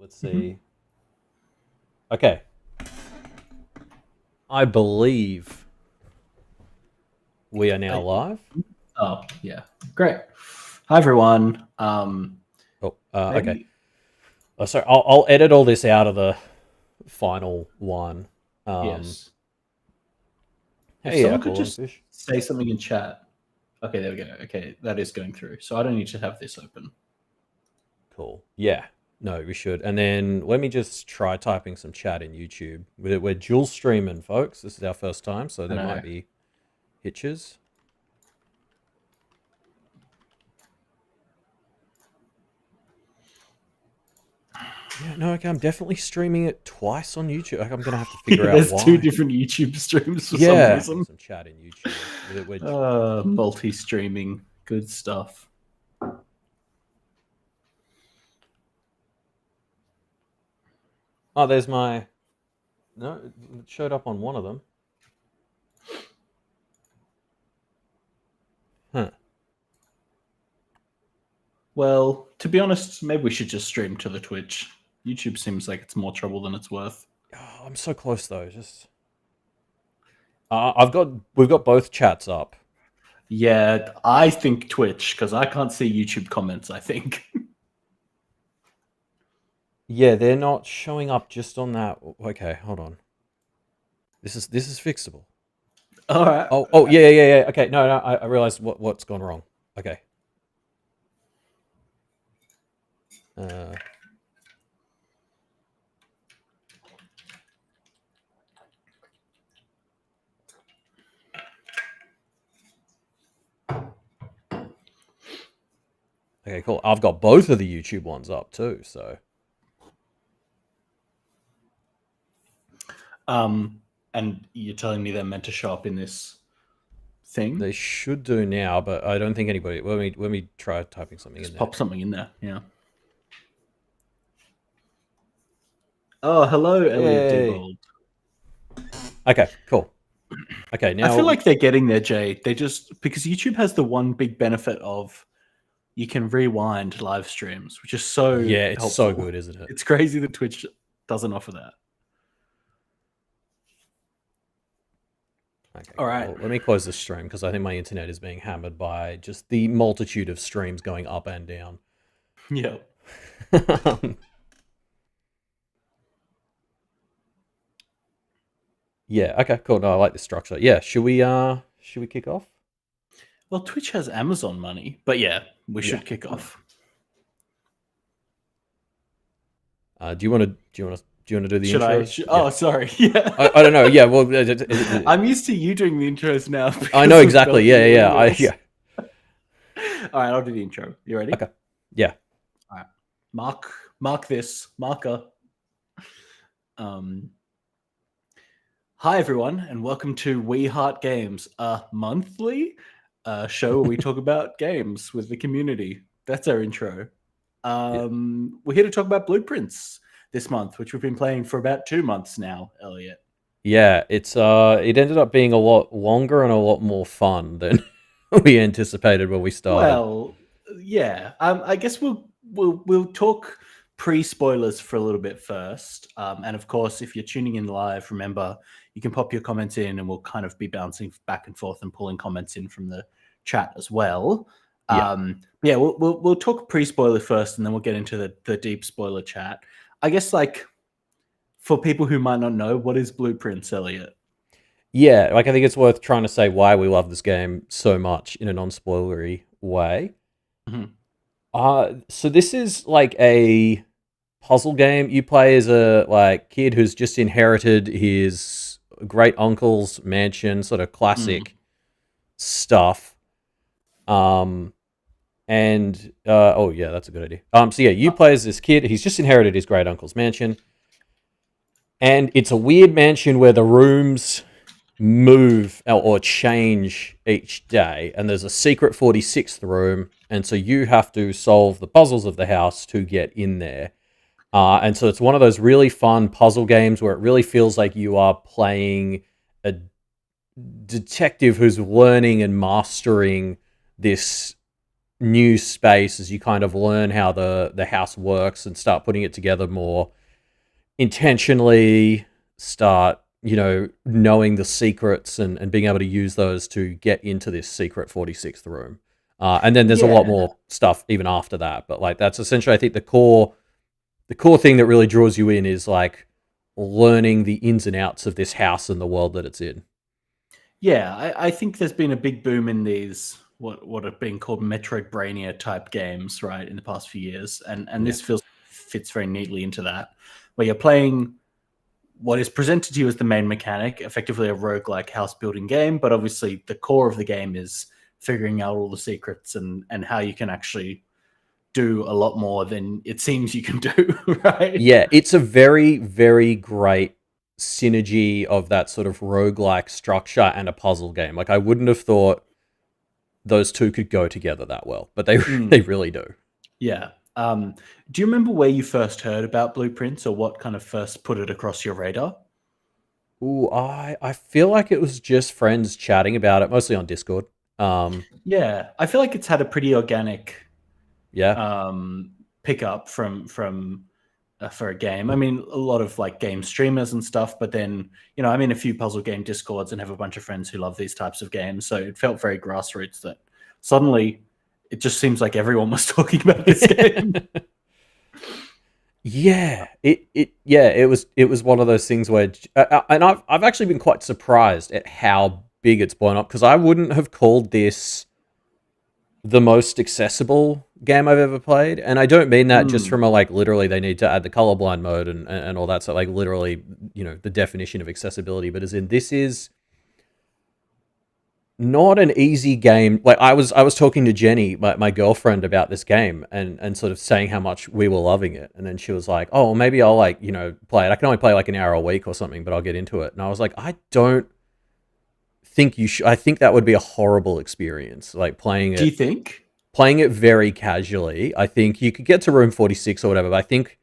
Let's Mhm. see. Okay. I believe we are now I, live. oh, yeah. Great. Hi, everyone. Oh, okay. Maybe Oh, sorry. I'll edit all this out of the final one. Um, yes. If hey, someone could Apple and just Fish. say something in chat. Okay, there we go. Okay, that is going through. So I don't need to have this open. Cool. Yeah. No, we should. And then let me just try typing some chat in YouTube. We're dual streaming, folks. This is our first time, so I there might know. be hitches. Yeah, no, okay, I'm definitely streaming it twice on YouTube. Like, I'm gonna have to figure out There's two why. different YouTube streams for some Yeah, reason. some chat in YouTube. Multi-streaming. Good stuff. Oh, there's my. No, it showed up on one of them. Huh. Well, to be honest, maybe we should just stream to the Twitch. YouTube seems like it's more trouble than it's worth. Oh, I'm so close though. Just. We've got both chats up. Yeah, I think Twitch because I can't see YouTube comments. I think. Yeah, they're not showing up just on that. Okay, hold on. This is fixable. All right. Oh, yeah. Okay, no, I realized what's gone wrong. Okay. Uh, okay, cool. I've got both of the YouTube ones up too, so And you're telling me they're meant to show up in this thing? they should do now. But I don't think anybody. Let me try typing something in Just there. pop something in there. Yeah. Oh, hello, Elliot Yay. Diebold. Okay, cool. Okay, I feel now like they're getting there, Jay. They just because YouTube has the one big benefit of you can rewind live streams, which is so yeah, it's so helpful. good, isn't it? It's crazy that Twitch doesn't offer that. Okay, All cool. right. Well, let me close this stream because I think my internet is being hammered by just the multitude of streams going up and down. Yeah. Yeah. Okay. Cool. No, I like this structure. Yeah. Should we kick off? Well, Twitch has Amazon money, but yeah, we Yeah. should kick off. Do you want to do the Should I? intros? Yeah. Oh, sorry. Yeah. I don't know. Yeah. Well, I'm used to you doing the intros now I know because of exactly. Belgian Yeah. audio Yeah. rules. Yeah. All right, I'll do the intro. You ready? Okay. Yeah. All right. Mark this marker. Um, Hi everyone, and welcome to We Heart Games, a monthly show where we talk about games with the community. That's our intro. Yeah. We're here to talk about Blueprints this month, which we've been playing for about 2 months now, Elliot. Yeah. It ended up being a lot longer and a lot more fun than we anticipated when we started. Well, yeah. I guess we'll talk pre-spoilers for a little bit first. And of course, if you're tuning in live, remember you can pop your comments in, and we'll kind of be bouncing back and forth and pulling comments in from the chat as well. Yeah. Yeah, we'll talk pre-spoiler first, and then we'll get into the deep spoiler chat. I guess like for people who might not know, what is Blueprints, Elliot? Yeah. Like I think it's worth trying to say why we love this game so much in a non-spoilery way. Mhm. So this is like a puzzle game. You play as a like kid who's just inherited his great uncle's mansion, sort of classic stuff. Um, and oh yeah, that's a good idea. So yeah, you play as this kid. He's just inherited his great uncle's mansion, and it's a weird mansion where the rooms move or change each day, and there's a secret 46th room, and so you have to solve the puzzles of the house to get in there. And so it's one of those really fun puzzle games where it really feels like you are playing a detective who's learning and mastering this new space, as you kind of learn how the house works and start putting it together more intentionally, start knowing the secrets and being able to use those to get into this secret 46th room. And then there's a lot Yeah. more stuff even after that, but like that's essentially, I think, the core thing that really draws you in is like learning the ins and outs of this house and the world that it's in. Yeah, I think there's been a big boom in these what are being called Metroidvania type games, right, in the past few years, and Yeah. this fits very neatly into that, where you're playing what is presented to you as the main mechanic, effectively a roguelike house building game, but obviously the core of the game is figuring out all the secrets and how you can actually do a lot more than it seems you can do, right? Yeah, it's a very, very great synergy of that sort of roguelike structure and a puzzle game. Like I wouldn't have thought those two could go together that well, but they Mm, they really do. yeah. Do you remember where you first heard about Blueprints or what kind of first put it across your radar? Ooh, I feel like it was just friends chatting about it, mostly on Discord. Yeah, I feel like it's had a pretty organic Yeah. um, pickup from for a game. I mean, a lot of like game streamers and stuff, but then I'm in a few puzzle game discords and have a bunch of friends who love these types of games. So it felt very grassroots that suddenly it just seems like everyone was talking about this game. Yeah, it was one of those things where, and I've actually been quite surprised at how big it's blown up, because I wouldn't have called this the most accessible game I've ever played, and I don't mean that just Mm, from a like literally they need to add the colorblind mode and all that, so like literally the definition of accessibility, but as in this is not an easy game. Like I was talking to Jenny, my girlfriend, about this game and sort of saying how much we were loving it. And then she was like, "Oh, well, maybe I'll like, play it. I can only play like an hour a week or something, but I'll get into it." And I was like, "I don't think you should. I think that would be a horrible experience, like playing do you it think? playing it very casually. I think you could get to room 46 or whatever, but I think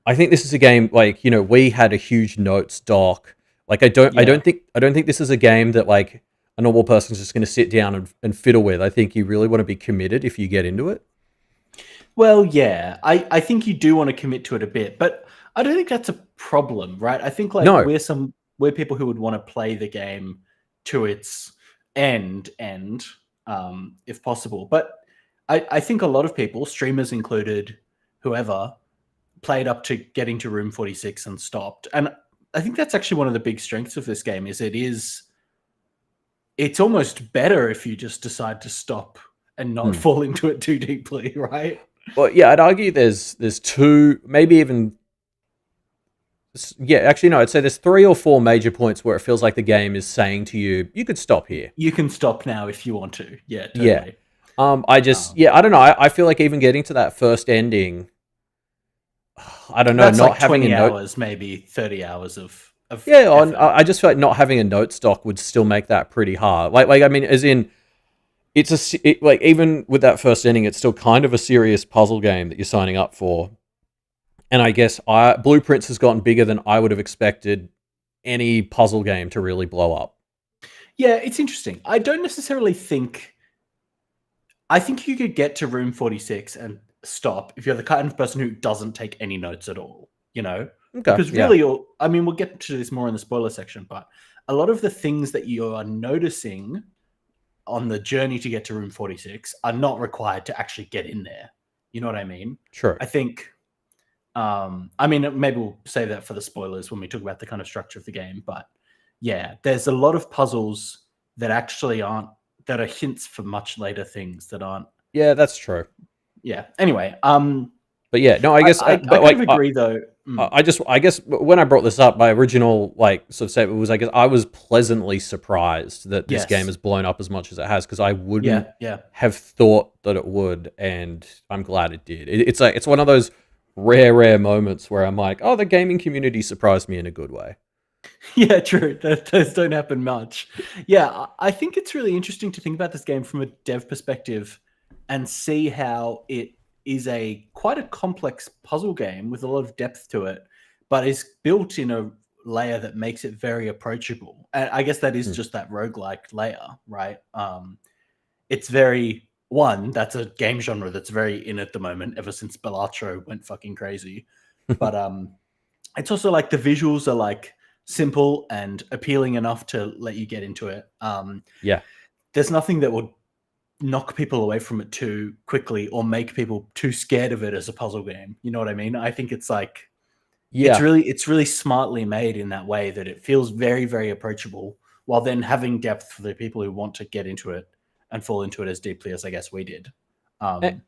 this is a game like, we had a huge notes doc. Like Yeah. I don't think this is a game that like a normal person's just going to sit down and fiddle with. I think you really want to be committed if you get into it. Well, yeah, I think you do want to commit to it a bit, but I don't think that's a problem, right? I think like No. we're people who would want to play the game to its end, if possible. But I think a lot of people, streamers included, whoever, played up to getting to room 46 and stopped. And I think that's actually one of the big strengths of this game is it's almost better if you just decide to stop and not Hmm. fall into it too deeply, right? Well, yeah, I'd argue there's two, maybe even, yeah, actually no, I'd say there's three or four major points where it feels like the game is saying to you, you could stop here. You can stop now if you want to. Yeah, Yeah. totally. I Um, I don't know. I feel like even getting to that first ending, I don't know, that's not like having a 20 note. hours, maybe 30 hours of Yeah, effort. I just feel like not having a note stock would still make that pretty hard. Like I mean, as in, like even with that first ending, it's still kind of a serious puzzle game that you're signing up for. And I guess Blueprints has gotten bigger than I would have expected any puzzle game to really blow up. Yeah, it's interesting. I don't necessarily think. I think you could get to room 46 and stop if you're the kind of person who doesn't take any notes at all, Okay, Because yeah. really, I mean, we'll get to this more in the spoiler section, but a lot of the things that you are noticing on the journey to get to room 46 are not required to actually get in there. You know what I mean? True. I think I mean, maybe we'll save that for the spoilers when we talk about the kind of structure of the game. But yeah, there's a lot of puzzles that actually aren't that are hints for much later things that aren't. Yeah, that's true. Yeah. Anyway, But yeah, no, I guess, I but kind of like, agree though. I guess when I brought this up, my original like sort of statement was, I guess I was pleasantly surprised that this game Yes. has blown up as much as it has, because I wouldn't Yeah. Yeah. have thought that it would, and I'm glad it did. It's one of those rare moments where I'm like, oh, the gaming community surprised me in a good way. Yeah. True. Those don't happen much. Yeah. I think it's really interesting to think about this game from a dev perspective and see how it is quite a complex puzzle game with a lot of depth to it, but is built in a layer that makes it very approachable. And I guess that is Hmm. just that roguelike layer, right? It's very one, that's a game genre that's very in at the moment, ever since Balatro went fucking crazy. But it's also like the visuals are like simple and appealing enough to let you get into it. Yeah. There's nothing that would knock people away from it too quickly or make people too scared of it as a puzzle game. You know what I mean? I think it's like Yeah. it's really smartly made in that way that it feels very, very approachable, while then having depth for the people who want to get into it and fall into it as deeply as I guess we did. Eh, Um,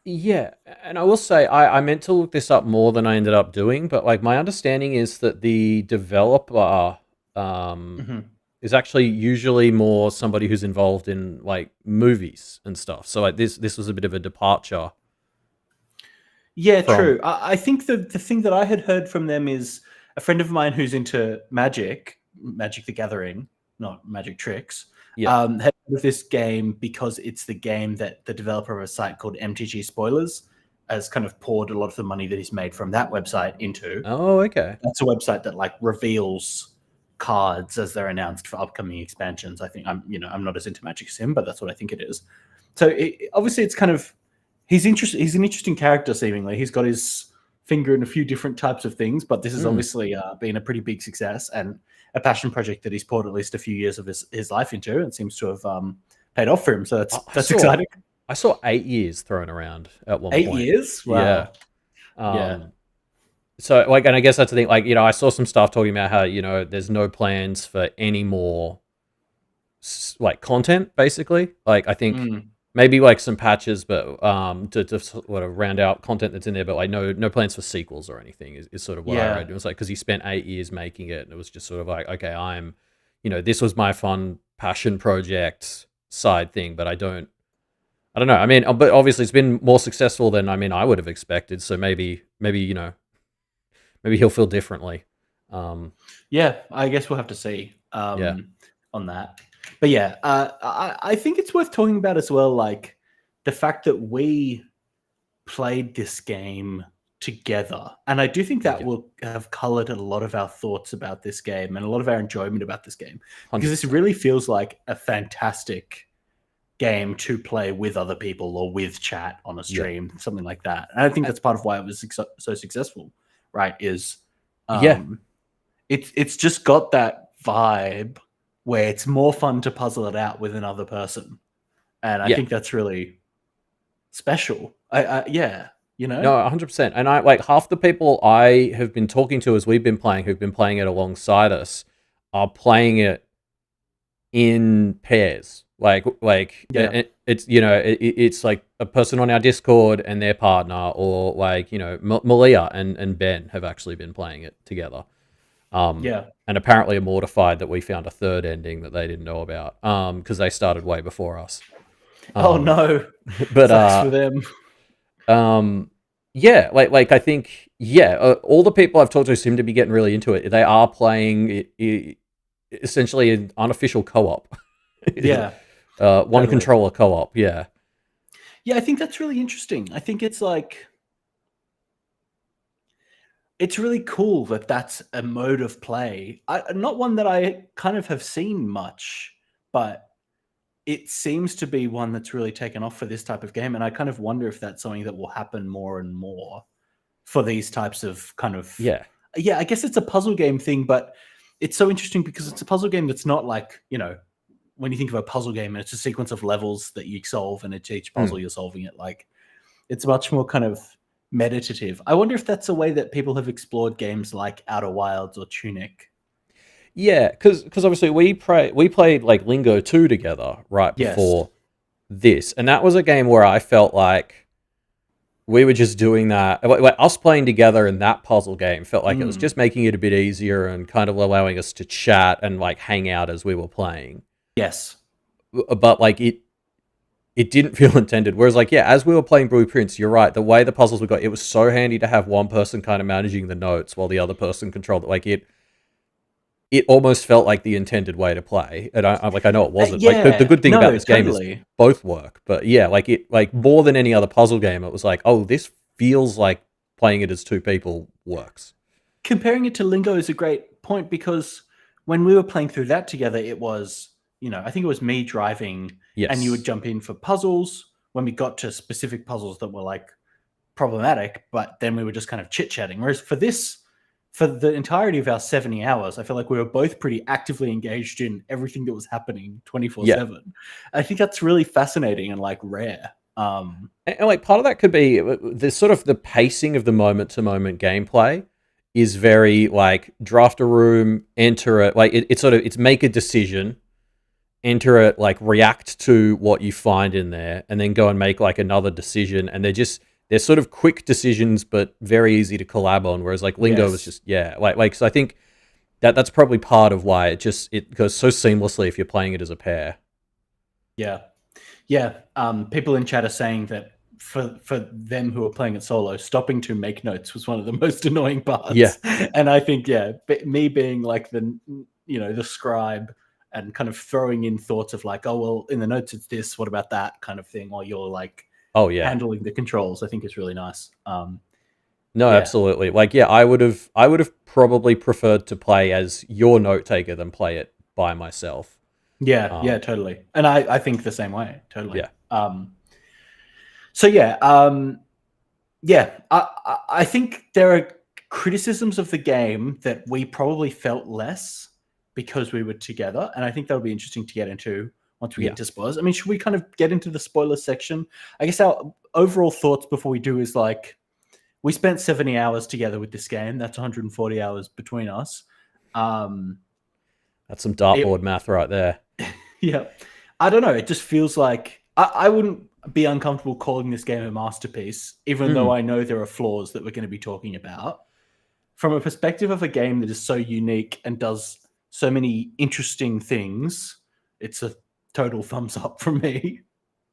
yeah. And I will say, I meant to look this up more than I ended up doing, but like my understanding is that the developer mhm. is actually usually more somebody who's involved in like movies and stuff. So like this was a bit of a departure Yeah, from true. I think the thing that I had heard from them is a friend of mine who's into Magic the Gathering, not magic tricks, yeah. had heard of this game because it's the game that the developer of a site called MTG Spoilers has kind of poured a lot of the money that he's made from that website into. Oh, okay. That's a website that like reveals cards as they're announced for upcoming expansions. I think I'm not as into Magic as him, but that's what I think it is. So obviously it's kind of he's interesting. He's an interesting character. Seemingly, he's got his finger in a few different types of things, but this has Hmm. obviously been a pretty big success and a passion project that he's poured at least a few years of his life into, and seems to have paid off for him. So I, I that's saw exciting. I saw 8 years thrown around at one 8 point. years, Yeah. wow, yeah, Um, so like, and I guess that's the thing. Like, I saw some stuff talking about how there's no plans for any more like content. Basically, like I think mm, maybe like some patches, but to sort of round out content that's in there. But like no plans for sequels or anything is sort of what I yeah. read. It was like because he spent 8 years making it, and it was just sort of like, okay, this was my fun passion project side thing, but I don't know. I mean, but obviously it's been more successful than I would have expected. So maybe he'll feel differently. Um, Yeah, I guess we'll have to see yeah, on that. But yeah, I think it's worth talking about as well, like the fact that we played this game together. And I do think that yeah, will have colored a lot of our thoughts about this game and a lot of our enjoyment about this game, because hundred this percent. really feels like a fantastic game to play with other people or with chat on a Yeah, stream, something like that. And I think I- that's part of why it was so successful, right? Is yeah, um, it's just got that vibe where it's more fun to puzzle it out with another person, and I yeah. think that's really special. Yeah, you know, No, 100%. And I like half the people I have been talking to as we've been playing, who've been playing it alongside us, are playing it in pairs. yeah, It's it's like a person on our Discord and their partner, or like Malia and Ben have actually been playing it together. Um, yeah. and apparently are mortified that we found a third ending that they didn't know about. Because they started way before us. Oh Um, no, but sucks for them. um, yeah, like I think all the people I've talked to seem to be getting really into it. They are playing it essentially an unofficial co-op. Yeah, One totally. controller co-op. Yeah, Yeah, I think that's really interesting. I think it's like it's really cool that that's a mode of play. Not one that I kind of have seen much, but it seems to be one that's really taken off for this type of game. And I kind of wonder if that's something that will happen more and more for these types of kind of, yeah, yeah, I guess it's a puzzle game thing, but it's so interesting because it's a puzzle game that's not like, when you think of a puzzle game and it's a sequence of levels that you solve and it's each mm. puzzle you're solving it, like it's much more kind of meditative. I wonder if that's a way that people have explored games like Outer Wilds or Tunic. Yeah. Because obviously we played like Lingo 2 together right Yes. before this, and that was a game where I felt like we were just doing that. Like us playing together in that puzzle game felt like it was Mm. just making it a bit easier and kind of allowing us to chat and like hang out as we were playing. Yes. But like it didn't feel intended. Whereas like as we were playing Blueprints, you're right. The way the puzzles we got, it was so handy to have one person kind of managing the notes while the other person controlled it. Like it almost felt like the intended way to play. And I know it wasn't. Like the Yeah. good thing about No, this game is totally. both work. But yeah, like more than any other puzzle game, it was like, oh, this feels like playing it as two people works. Comparing it to Lingo is a great point because when we were playing through that together, it was, I think it was me driving and you would Yes. jump in for puzzles when we got to specific puzzles that were like problematic, but then we were just kind of chit-chatting. Whereas for this, for the entirety of our 70 hours, I feel like we were both pretty actively engaged in everything that was happening 24/7. I think that's really fascinating and like rare. And like part of that could be the sort of the pacing of the moment to moment gameplay is very like draft a room, enter it, like it's sort of it's make a decision, enter it, like react to what you find in there, and then go and make like another decision. And they're sort of quick decisions, but very easy to collab on. Whereas like Lingo was just like so I think that's probably part of why it goes so seamlessly if you're playing it as a pair. Yeah. People in chat are saying that for them who are playing it solo, stopping to make notes was one of the most annoying parts. Yeah. And I think me being like the scribe and kind of throwing in thoughts of like, oh well, in the notes it's this, what about that kind of thing, while you're like handling the controls, I think is really nice. No, absolutely. Like, I would have probably preferred to play as your note taker than play it by myself. Yeah, totally. And I think the same way, totally. Yeah. I think there are criticisms of the game that we probably felt less because we were together, and I think that'll be interesting to get into once we get into spoilers. I mean, should we kind of get into the spoiler section? I guess our overall thoughts before we do is like, we spent 70 hours together with this game. That's 140 hours between us. That's some dartboard math right there. Yeah. I don't know. It just feels like I wouldn't be uncomfortable calling this game a masterpiece, even though I know there are flaws that we're going to be talking about. From a perspective of a game that is so unique and does so many interesting things, it's a total thumbs up from me.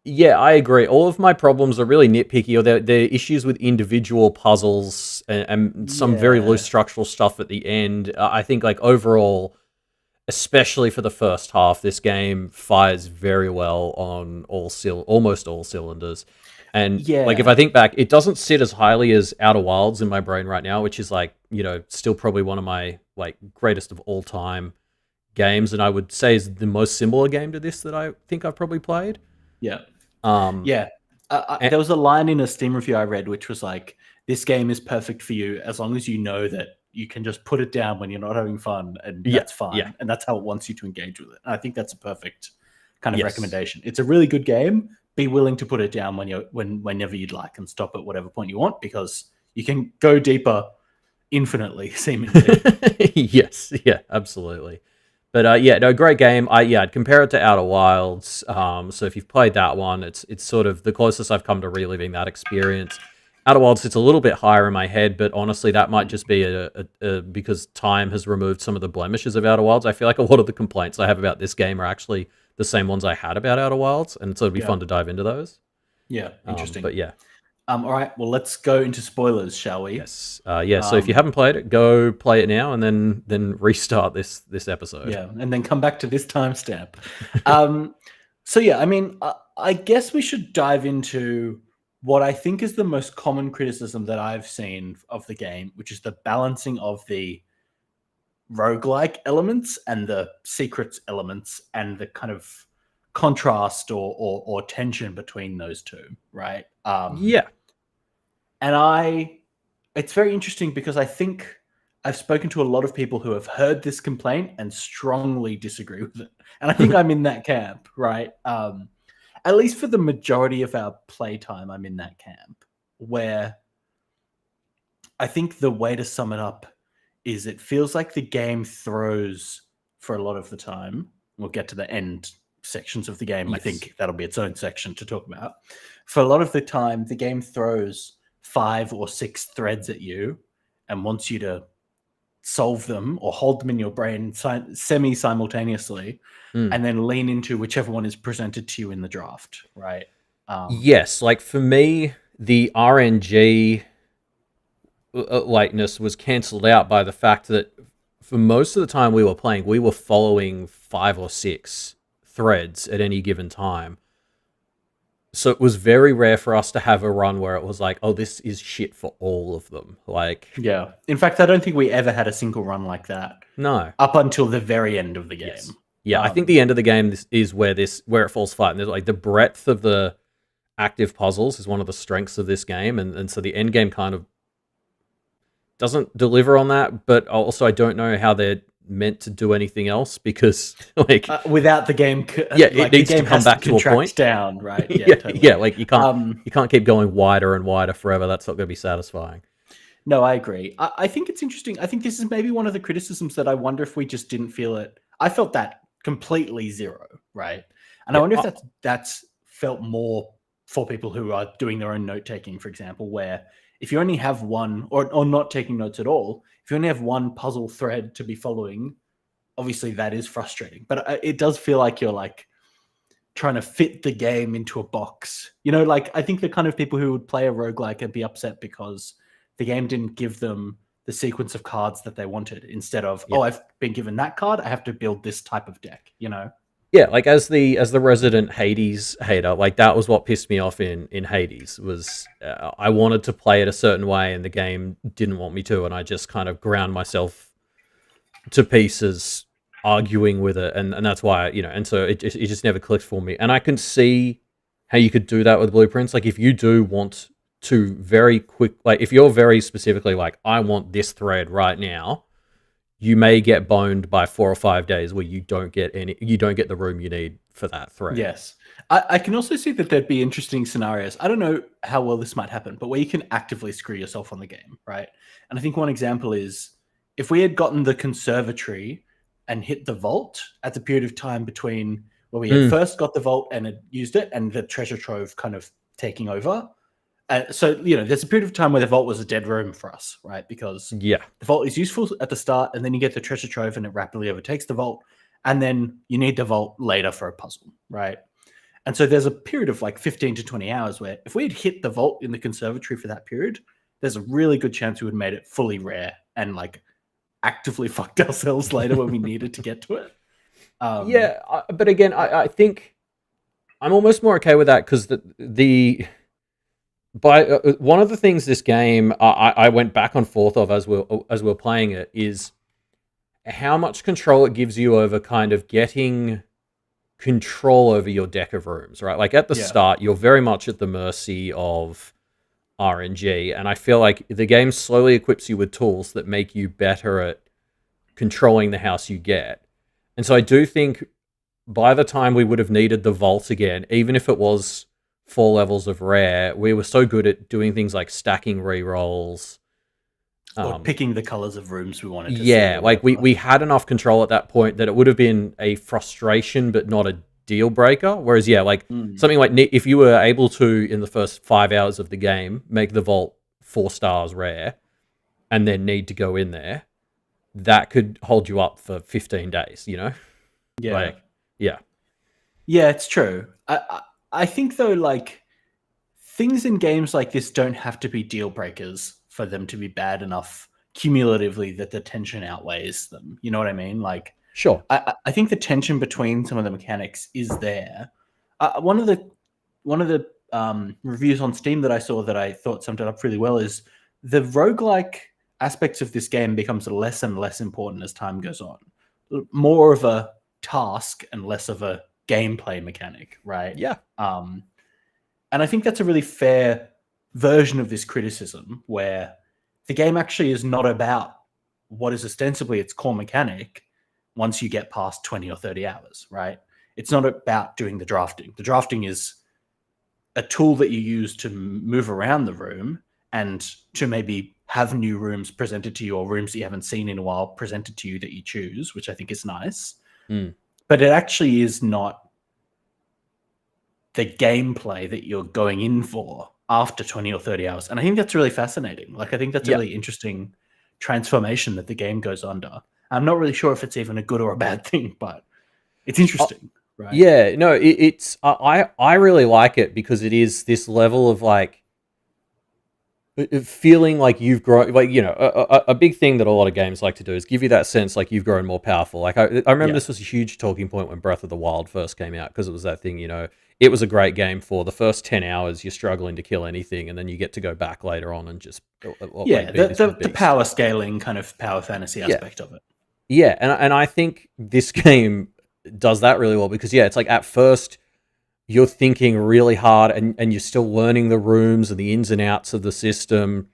Yeah, I agree. All of my problems are really nitpicky, or they're issues with individual puzzles and some very loose structural stuff at the end. I think, like, overall, especially for the first half, this game fires very well on almost all cylinders. And like, if I think back, it doesn't sit as highly as Outer Wilds in my brain right now, which is like, still probably one of my like greatest of all time games, and I would say is the most similar game to this that I think I've probably played. Yeah. There was a line in a Steam review I read which was like, this game is perfect for you as long as you know that you can just put it down when you're not having fun, and that's fine. Yeah. And that's how it wants you to engage with it. And I think that's a perfect kind of recommendation. It's a really good game. Be willing to put it down whenever you'd like, and stop at whatever point you want, because you can go deeper infinitely, seemingly. Yes, yeah, absolutely. But great game. I'd compare it to Outer Wilds. So if you've played that one, it's sort of the closest I've come to reliving that experience. Outer Wilds sits a little bit higher in my head, but honestly, that might just be because time has removed some of the blemishes of Outer Wilds. I feel like a lot of the complaints I have about this game are actually the same ones I had about Outer Wilds, and so it'd be fun to dive into those. Yeah, interesting. But yeah. All right, well, let's go into spoilers, shall we? Yes. So if you haven't played it, go play it now, and then restart this episode. Yeah, and then come back to this timestamp. I mean, I guess we should dive into what I think is the most common criticism that I've seen of the game, which is the balancing of the roguelike elements and the secrets elements, and the kind of contrast or tension between those two, right? And it's very interesting because I think I've spoken to a lot of people who have heard this complaint and strongly disagree with it. And I think I'm in that camp, right? At least for the majority of our playtime, I'm in that camp, where I think the way to sum it up is it feels like the game throws for a lot of the time. We'll get to the end sections of the game. Yes. I think that'll be its own section to talk about. For a lot of the time, the game throws 5 or 6 threads at you and wants you to solve them or hold them in your brain semi-simultaneously, and then lean into whichever one is presented to you in the draft, right? Yes, like for me, the RNG likeness was cancelled out by the fact that for most of the time we were playing, we were following 5 or 6 threads at any given time. So it was very rare for us to have a run where it was like, oh, this is shit for all of them. Like, yeah. In fact, I don't think we ever had a single run like that. No. Up until the very end of the game. Yes. Yeah, I think the end of the game is where it falls flat. And there's like the breadth of the active puzzles is one of the strengths of this game, and so the end game kind of doesn't deliver on that. But also, I don't know how they're meant to do anything else because, like, without the game, yeah, it like the needs to game come has back to to a point. contract down, right? Yeah, yeah, totally. yeah, like you can't keep going wider and wider forever. That's not going to be satisfying. No, I agree. I think it's interesting. I think this is maybe one of the criticisms that I wonder if we just didn't feel it. I felt that completely zero, right? And I Yeah, wonder if that's felt more for people who are doing their own note taking, for example, where if you only have one, or not taking notes at all, if you only have one puzzle thread to be following, obviously that is frustrating. But it does feel like you're like trying to fit the game into a box. You know, like I think the kind of people who would play a roguelike and be upset because the game didn't give them the sequence of cards that they wanted instead of, yeah. oh, I've been given that card, I have to build this type of deck, you know? Yeah, like as the resident Hades hater, like that was what pissed me off in Hades was I wanted to play it a certain way and the game didn't want me to, and I just kind of ground myself to pieces arguing with it, and that's why and so it just never clicked for me. And I can see how you could do that with blueprints. Like if you do want to very quick, like if you're very specifically like I want this thread right now, you may get boned by 4 or 5 days where you don't get the room you need for that thread. Yes. I can also see that there'd be interesting scenarios. I don't know how well this might happen, but where you can actively screw yourself on the game, right? And I think one example is if we had gotten the conservatory and hit the vault at the period of time between where we had first got the vault and had used it and the treasure trove kind of taking over. So, there's a period of time where the vault was a dead room for us, right? Because Yeah. the vault is useful at the start, and then you get the treasure trove and it rapidly overtakes the vault. And then you need the vault later for a puzzle, right? And so there's a period of like 15 to 20 hours where if we had hit the vault in the conservatory for that period, there's a really good chance we would have made it fully rare and like actively fucked ourselves later when we needed to get to it. But again, I think I'm almost more okay with that because one of the things this game I went back and forth of as we're playing it is how much control it gives you over kind of getting control over your deck of rooms, right? Like at the start, you're very much at the mercy of RNG, and I feel like the game slowly equips you with tools that make you better at controlling the house you get. And so I do think by the time we would have needed the vault again, even if it was 4 levels of rare, we were so good at doing things like stacking rerolls, or picking the colors of rooms we wanted to see. Yeah, like we had enough control at that point that it would have been a frustration, but not a deal breaker. Whereas, something like if you were able to, in the first 5 hours of the game, make the vault 4 stars rare, and then need to go in there, that could hold you up for 15 days, Yeah. Like, yeah. Yeah, it's true. I think, though, like, things in games like this don't have to be deal breakers for them to be bad enough cumulatively that the tension outweighs them. You know what I mean? Like, Sure. I think the tension between some of the mechanics is there. One of the reviews on Steam that I saw that I thought summed it up really well is the roguelike aspects of this game becomes less and less important as time goes on. More of a task and less of a gameplay mechanic, right? Yeah. And I think that's a really fair version of this criticism where the game actually is not about what is ostensibly its core mechanic once you get past 20 or 30 hours, right? It's not about doing the drafting. The drafting is a tool that you use to move around the room and to maybe have new rooms presented to you or rooms that you haven't seen in a while presented to you that you choose, which I think is nice. But it actually is not the gameplay that you're going in for after 20 or 30 hours. And I think that's really fascinating. Like, I think that's a really interesting transformation that the game goes under. I'm not really sure if it's even a good or a bad thing, but it's interesting. Right? Yeah, no, it's I really like it because it is this level of like feeling like you've grown, like a big thing that a lot of games like to do is give you that sense like you've grown more powerful. Like I remember this was a huge talking point when Breath of the Wild first came out because it was that thing. It was a great game for the first 10 hours. You're struggling to kill anything, and then you get to go back later on and just the power scaling kind of power fantasy aspect of it. Yeah, and I think this game does that really well because it's like at first you're thinking really hard and you're still learning the rooms and the ins and outs of the system.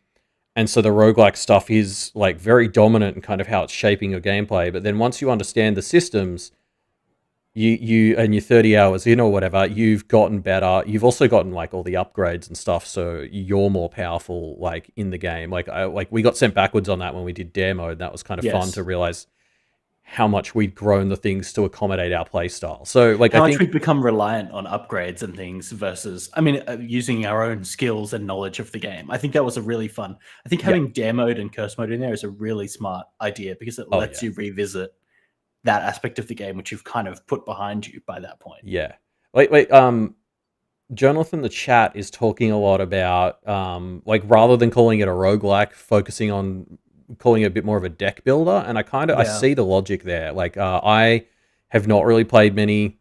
And so the roguelike stuff is like very dominant in kind of how it's shaping your gameplay. But then once you understand the systems, you and you're 30 hours in or whatever, you've gotten better. You've also gotten like all the upgrades and stuff, so you're more powerful like in the game. Like we got sent backwards on that when we did dare mode. That was kind of fun to Yes. realize how much we'd grown the things to accommodate our play style. So like How I much think we've become reliant on upgrades and things versus, I mean, using our own skills and knowledge of the game. I think that was a really fun. I think yeah. having dare mode and curse mode in there is a really smart idea because it Oh lets yeah. you revisit that aspect of the game which you've kind of put behind you by that point. Yeah. Wait, Jonathan in the chat is talking a lot about like rather than calling it a roguelike, focusing on calling it a bit more of a deck builder. And I Yeah. see the logic there. Like I have not really played many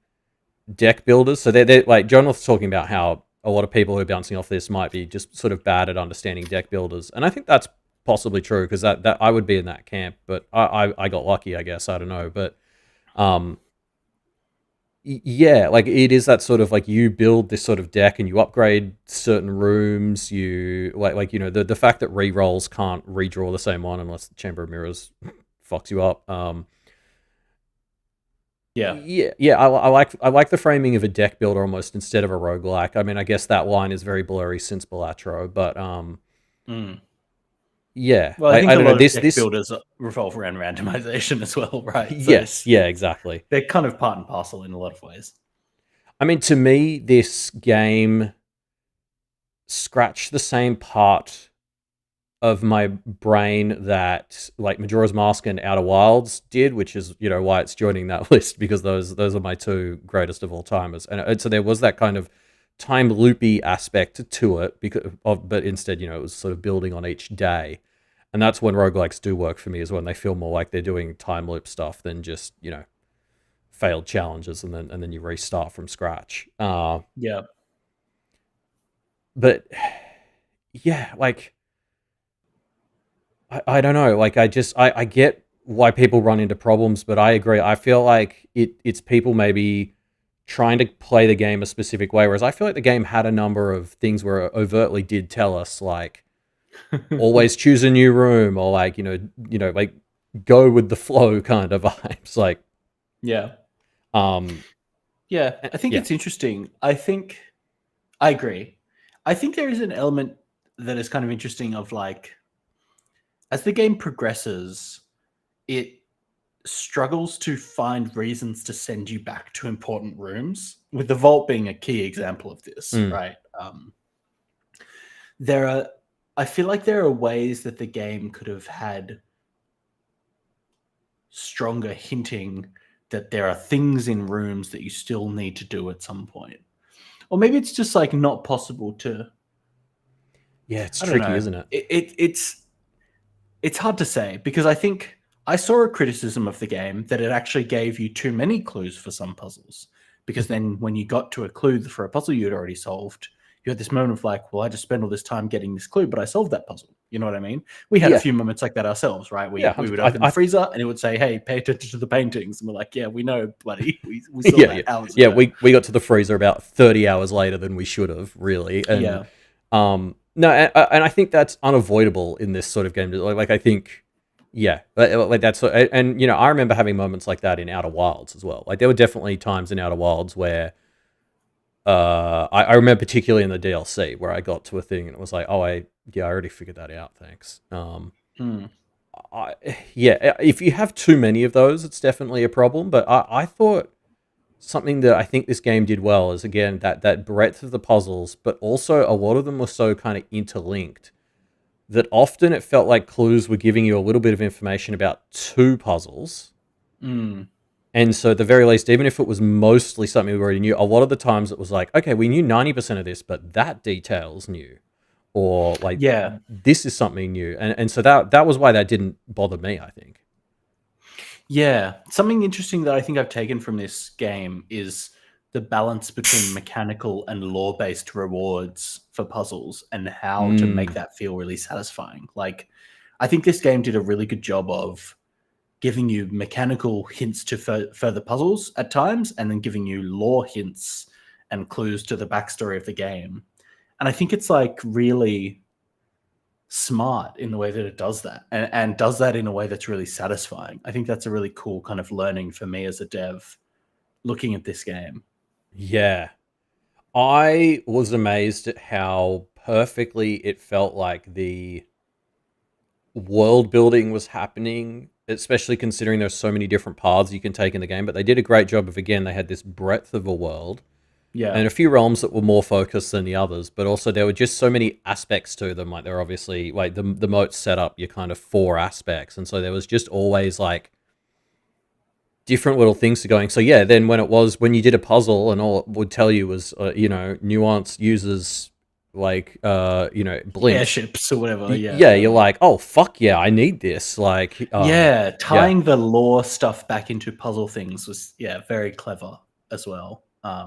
deck builders. So they're like Jonathan's talking about how a lot of people who are bouncing off this might be just sort of bad at understanding deck builders. And I think that's possibly true because that I would be in that camp, but I got lucky, I guess. I don't know. But um yeah, like it is that sort of like you build this sort of deck and you upgrade certain rooms. You like you know the fact that re-rolls can't redraw the same one unless the Chamber of Mirrors fucks you up. Yeah. Yeah. I like the framing of a deck builder almost instead of a roguelike. I mean, I guess that line is very blurry since Balatro, but Mm. yeah, Well, I think I a don't know lot of this deck this builders revolve around randomization as well, right? So yes, yeah, exactly. they're kind of part and parcel in a lot of ways. I mean, to me, this game scratched the same part of my brain that like Majora's Mask and Outer Wilds did, which is why it's joining that list because those are my two greatest of all timers, and so there was that kind of time loopy aspect to it but instead it was sort of building on each day, and that's when roguelikes do work for me is when they feel more like they're doing time loop stuff than just failed challenges and then you restart from scratch. Yeah. But yeah, like I don't know. Like I get why people run into problems, but I agree. I feel like it's people maybe trying to play the game a specific way, whereas I feel like the game had a number of things where it overtly did tell us like always choose a new room or like like go with the flow kind of vibes. Like Yeah. um Yeah. I think yeah. it's interesting. I agree. I think there is an element that is kind of interesting of like, as the game progresses, it struggles to find reasons to send you back to important rooms, with the vault being a key example of this, Mm, right? There are, I feel like there are ways that the game could have had stronger hinting that there are things in rooms that you still need to do at some point. Or maybe it's just like not possible to, yeah, it's I don't tricky, know. isn't it? It's hard to say because I think I saw a criticism of the game that it actually gave you too many clues for some puzzles. Because then when you got to a clue for a puzzle you had already solved, you had this moment of like, well, I just spent all this time getting this clue, but I solved that puzzle. You know what I mean? We had a Yeah, few moments like that ourselves, right? yeah, We 100%. would open the freezer and it would say, hey, pay attention to the paintings. And we're like, yeah, we know, buddy. We saw Yeah, yeah, that hours yeah. ago. We got to the freezer about 30 hours later than we should have, really. And Yeah. no, and I think that's unavoidable in this sort of game. Like I think, yeah, like that's and I remember having moments like that in Outer Wilds as well. Like there were definitely times in Outer Wilds where I remember particularly in the DLC where I got to a thing and it was like, oh, I already figured that out. Thanks. Hmm. Yeah, if you have too many of those, it's definitely a problem. But I thought something that I think this game did well is again that breadth of the puzzles, but also a lot of them were so kind of interlinked that often it felt like clues were giving you a little bit of information about two puzzles. Hmm. And so at the very least, even if it was mostly something we already knew, a lot of the times it was like, okay, we knew 90% of this, but that detail's new. Or like Yeah. this is something new. And so that was why that didn't bother me, I think. Yeah, something interesting that I think I've taken from this game is the balance between mechanical and lore-based rewards for puzzles and how to make Mm, that feel really satisfying. Like, I think this game did a really good job of giving you mechanical hints to further puzzles at times, and then giving you lore hints and clues to the backstory of the game. And I think it's like really smart in the way that it does that, and does that in a way that's really satisfying. I think that's a really cool kind of learning for me as a dev looking at this game. Yeah. I was amazed at how perfectly it felt like the world building was happening, especially considering there's so many different paths you can take in the game. But they did a great job of, again, they had this breadth of a world Yeah. and a few realms that were more focused than the others, but also there were just so many aspects to them. Like they're obviously like the moat set up your kind of 4 aspects, and so there was just always like different little things to going. So yeah, then when you did a puzzle and all it would tell you was nuance uses like blimps. Airships or whatever. Yeah, you're like, oh fuck yeah, I need this. Like yeah, tying the lore stuff back into puzzle things was very clever as well.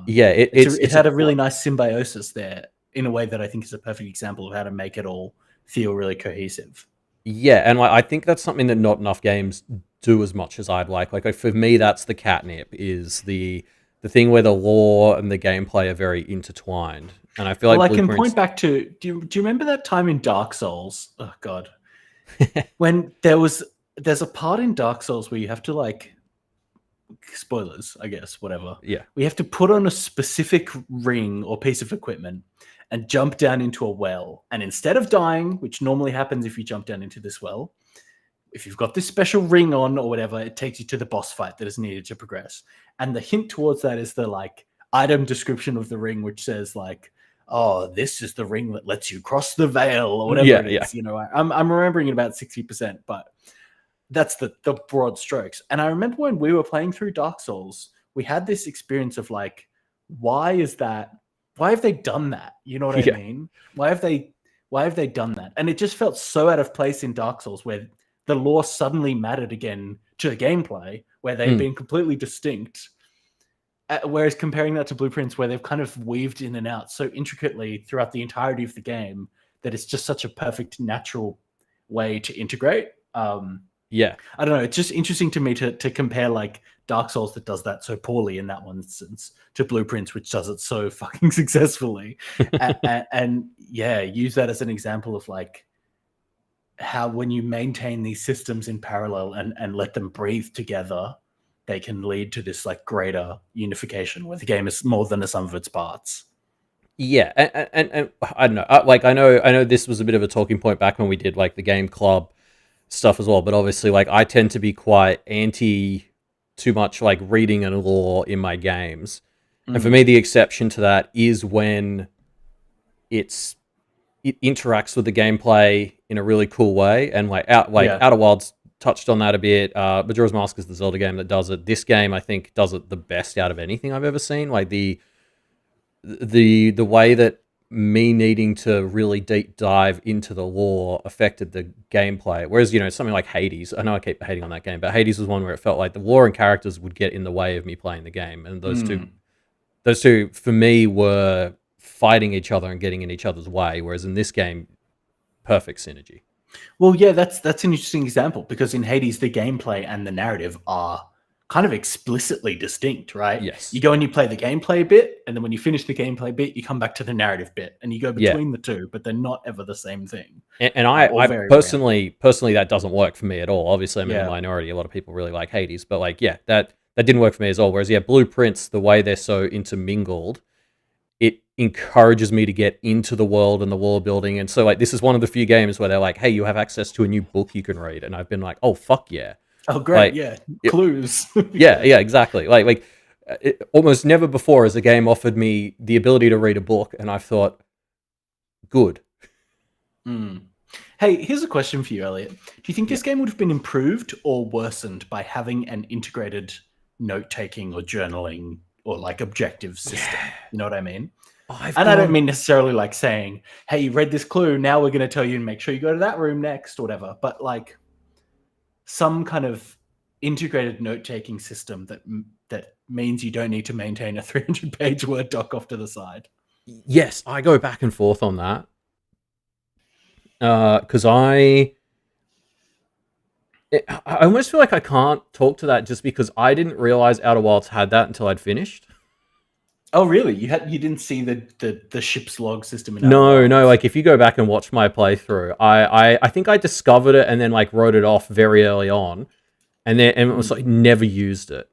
Yeah, it had a really nice symbiosis there in a way that I think is a perfect example of how to make it all feel really cohesive. Yeah, and like I think that's something that not enough games do as much as I'd like. Like for me, that's the catnip, is the thing where the lore and the gameplay are very intertwined. And I feel like I can point back to do you remember that time in Dark Souls? Oh god. When there's a part in Dark Souls where you have to like, spoilers, I guess, whatever. Yeah. We have to put on a specific ring or piece of equipment and jump down into a well. And instead of dying, which normally happens if you jump down into this well, if you've got this special ring on or whatever, it takes you to the boss fight that is needed to progress. And the hint towards that is the like item description of the ring, which says like, oh, this is the ring that lets you cross the veil or whatever it is. I'm remembering it about 60%, but that's the broad strokes. And I remember when we were playing through Dark Souls, we had this experience of like, why have they done that? You know what I mean? Why have they done that? And it just felt so out of place in Dark Souls, where the lore suddenly mattered again to the gameplay, where they've been completely distinct. Whereas comparing that to Blueprints, where they've kind of weaved in and out so intricately throughout the entirety of the game that it's just such a perfect, natural way to integrate. Yeah, I don't know. It's just interesting to me to compare like Dark Souls that does that so poorly in that one instance to Blueprints, which does it so fucking successfully, and use that as an example of like how when you maintain these systems in parallel and let them breathe together, they can lead to this like greater unification where the game is more than the sum of its parts. Yeah, and I don't know. I know this was a bit of a talking point back when we did like the game club stuff as well, but obviously like I tend to be quite anti too much like reading and lore in my games. And for me the exception to that is when it interacts with the gameplay in a really cool way, and Outer Wilds touched on that a bit. Majora's Mask is the Zelda game that does it. This game I think does it the best out of anything I've ever seen. Like the way that me needing to really deep dive into the lore affected the gameplay. Whereas, something like Hades, I know I keep hating on that game, but Hades was one where it felt like the lore and characters would get in the way of me playing the game. And those two for me were fighting each other and getting in each other's way. Whereas in this game, perfect synergy. Well, yeah, that's an interesting example, because in Hades, the gameplay and the narrative are kind of explicitly distinct, right? Yes. You go and you play the gameplay bit, and then when you finish the gameplay bit, you come back to the narrative bit, and you go between the two, but they're not ever the same thing. And I personally, that doesn't work for me at all. Obviously, I'm in the minority. A lot of people really like Hades, but like, that didn't work for me as well. Whereas, Blueprints, the way they're so intermingled, it encourages me to get into the world and the world building. And so, like, this is one of the few games where they're like, hey, you have access to a new book you can read. And I've been like, oh, fuck yeah. Oh, great. Clues. Yeah, exactly. Like almost never before has a game offered me the ability to read a book, and I've thought, good. Hey, here's a question for you, Elliot. Do you think this game would have been improved or worsened by having an integrated note-taking or journaling or like objective system? You know what I mean? I don't mean necessarily like saying, hey, you read this clue, now we're going to tell you and make sure you go to that room next or whatever, but like some kind of integrated note-taking system that means you don't need to maintain a 300-page Word doc off to the side. Yes, I go back and forth on that. Because I almost feel like I can't talk to that just because I didn't realize Outer Wilds had that until I'd finished. Oh, really? You didn't see the ship's log system in Outer No, Wilds? like if you go back and watch my playthrough, I think I discovered it and then like wrote it off very early on, and it was like never used it.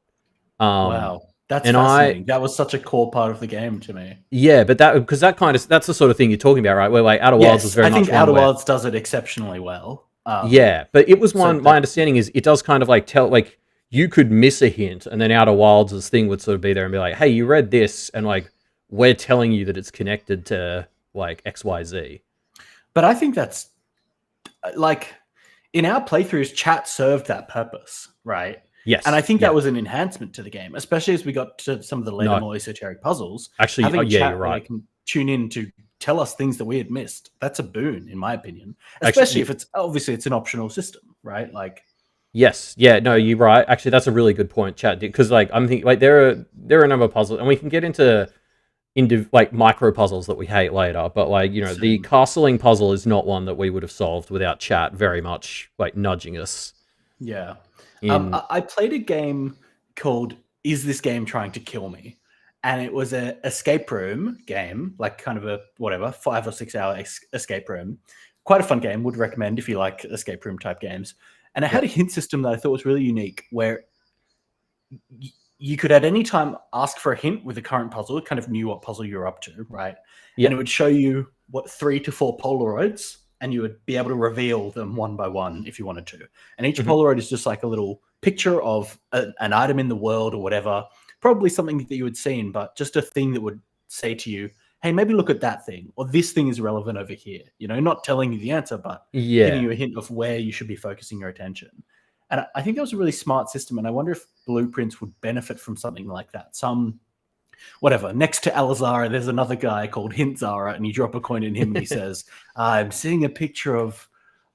Um, Wow, that's and I fascinating. That was such a core part of the game to me. Yeah, but because that's the sort of thing you're talking about, right? Where like Outer Wilds was Yes, very I much think one Outer where Wilds does it exceptionally well. yeah, but it was So one. My that understanding is it does kind of like tell like you could miss a hint, and then Outer Wilds' thing would sort of be there and be like, "Hey, you read this," and like we're telling you that it's connected to like X Y Z. but I think that's like in our playthroughs, chat served that purpose, right? And I Yes, think that yeah, was an enhancement to the game, especially as we got to some of the later, no, more esoteric puzzles. actually, Having a yeah, you're chat where they right. can tune in to tell us things that we had missed, that's a boon, in my opinion. Especially Actually, if it's obviously it's an optional system, right? Like, yes, yeah, no, you're right. Actually, that's a really good point, Chat, because like I'm thinking like there are a number of puzzles, and we can get into like micro puzzles that we hate later, but like the soon. castling puzzle is not one that we would have solved without chat very much like nudging us Yeah. in. I played a game called Is This Game Trying to Kill Me? And it was a escape room game, like kind of a whatever, 5 or 6 hour escape room. Quite a fun game. Would recommend if you like escape room type games. And it Yeah. had a hint system that I thought was really unique, where you could at any time ask for a hint with the current puzzle. It kind of knew what puzzle you're up to, right? Yeah. And it would show you what 3 to 4 Polaroids, and you would be able to reveal them one by one if you wanted to. And each Hmm. Polaroid is just like a little picture of an item in the world or whatever, probably something that you had seen, but just a thing that would say to you, hey, maybe look at that thing, or this thing is relevant over here. Not telling you the answer, but giving Yeah. you a hint of where you should be focusing your attention. And I think that was a really smart system. And I wonder if Blueprints would benefit from something like that. Whatever, next to Alazara, there's another guy called Hintzara, and you drop a coin in him and he says, I'm seeing a picture of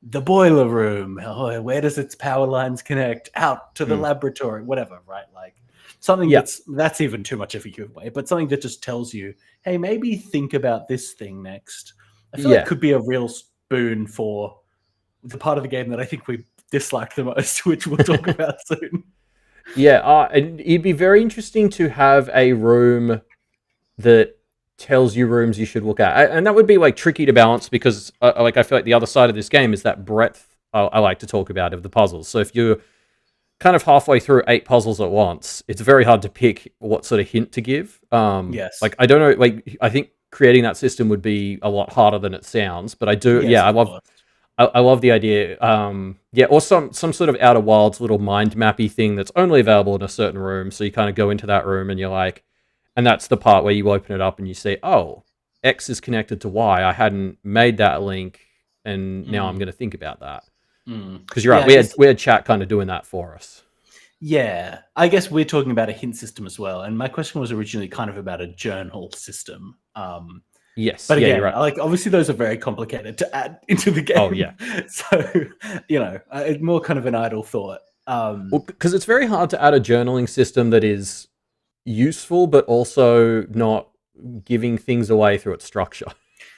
the boiler room. Oh, where does its power lines connect? Out to the Mm. laboratory, whatever, right? Like something Yeah. that's even too much of a giveaway, but something that just tells you, hey, maybe think about this thing next. I feel like Yeah. could be a real spoon for the part of the game that I think we disliked the most, which we'll talk about soon. Yeah. And it'd be very interesting to have a room that tells you rooms you should look at, and that would be like tricky to balance because like I feel like the other side of this game is that breadth I like to talk about of the puzzles. So if you're kind of halfway through 8 puzzles at once, it's very hard to pick what sort of hint to give. Yes. Like I don't know, like I think creating that system would be a lot harder than it sounds, but I do, Yes, yeah, of course. I love the idea. Yeah, or some sort of Outer Wilds little mind mappy thing that's only available in a certain room. So you kind of go into that room and you're like, and that's the part where you open it up and you say, oh, X is connected to Y. I hadn't made that link, and now I'm going to think about that. Because you're right, Yeah, I guess. we had chat kind of doing that for us. Yeah, I guess we're talking about a hint system as well. And my question was originally kind of about a journal system. Yes, But yeah, you're again, right. like obviously those are very complicated to add into the Oh game. yeah. So it's more kind of an idle thought. Well, because it's very hard to add a journaling system that is useful, but also not giving things away through its structure.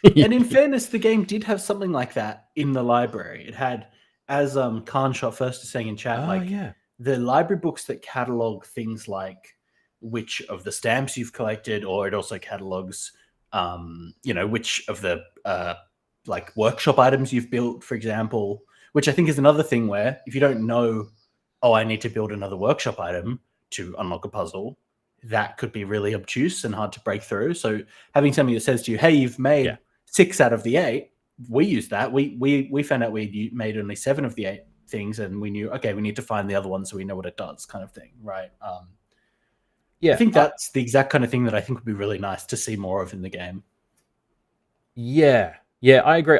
And in fairness, the game did have something like that in the library. It had, as Khan Shot First is saying in chat, Oh like yeah. the library books that catalog things like which of the stamps you've collected, or it also catalogs, which of the like workshop items you've built, for example. Which I think is another thing where if you don't know, oh, I need to build another workshop item to unlock a puzzle, that could be really obtuse and hard to break through. So having something that says to you, hey, you've Yeah. made 6 out of the 8, we use that. We found out we made only 7 of the 8 things, and we knew, okay, we need to find the other one so we know what it does, kind of thing, right? I Yeah. think that's the exact kind of thing that I think would be really nice to see more of in the game. Yeah. Yeah, I agree.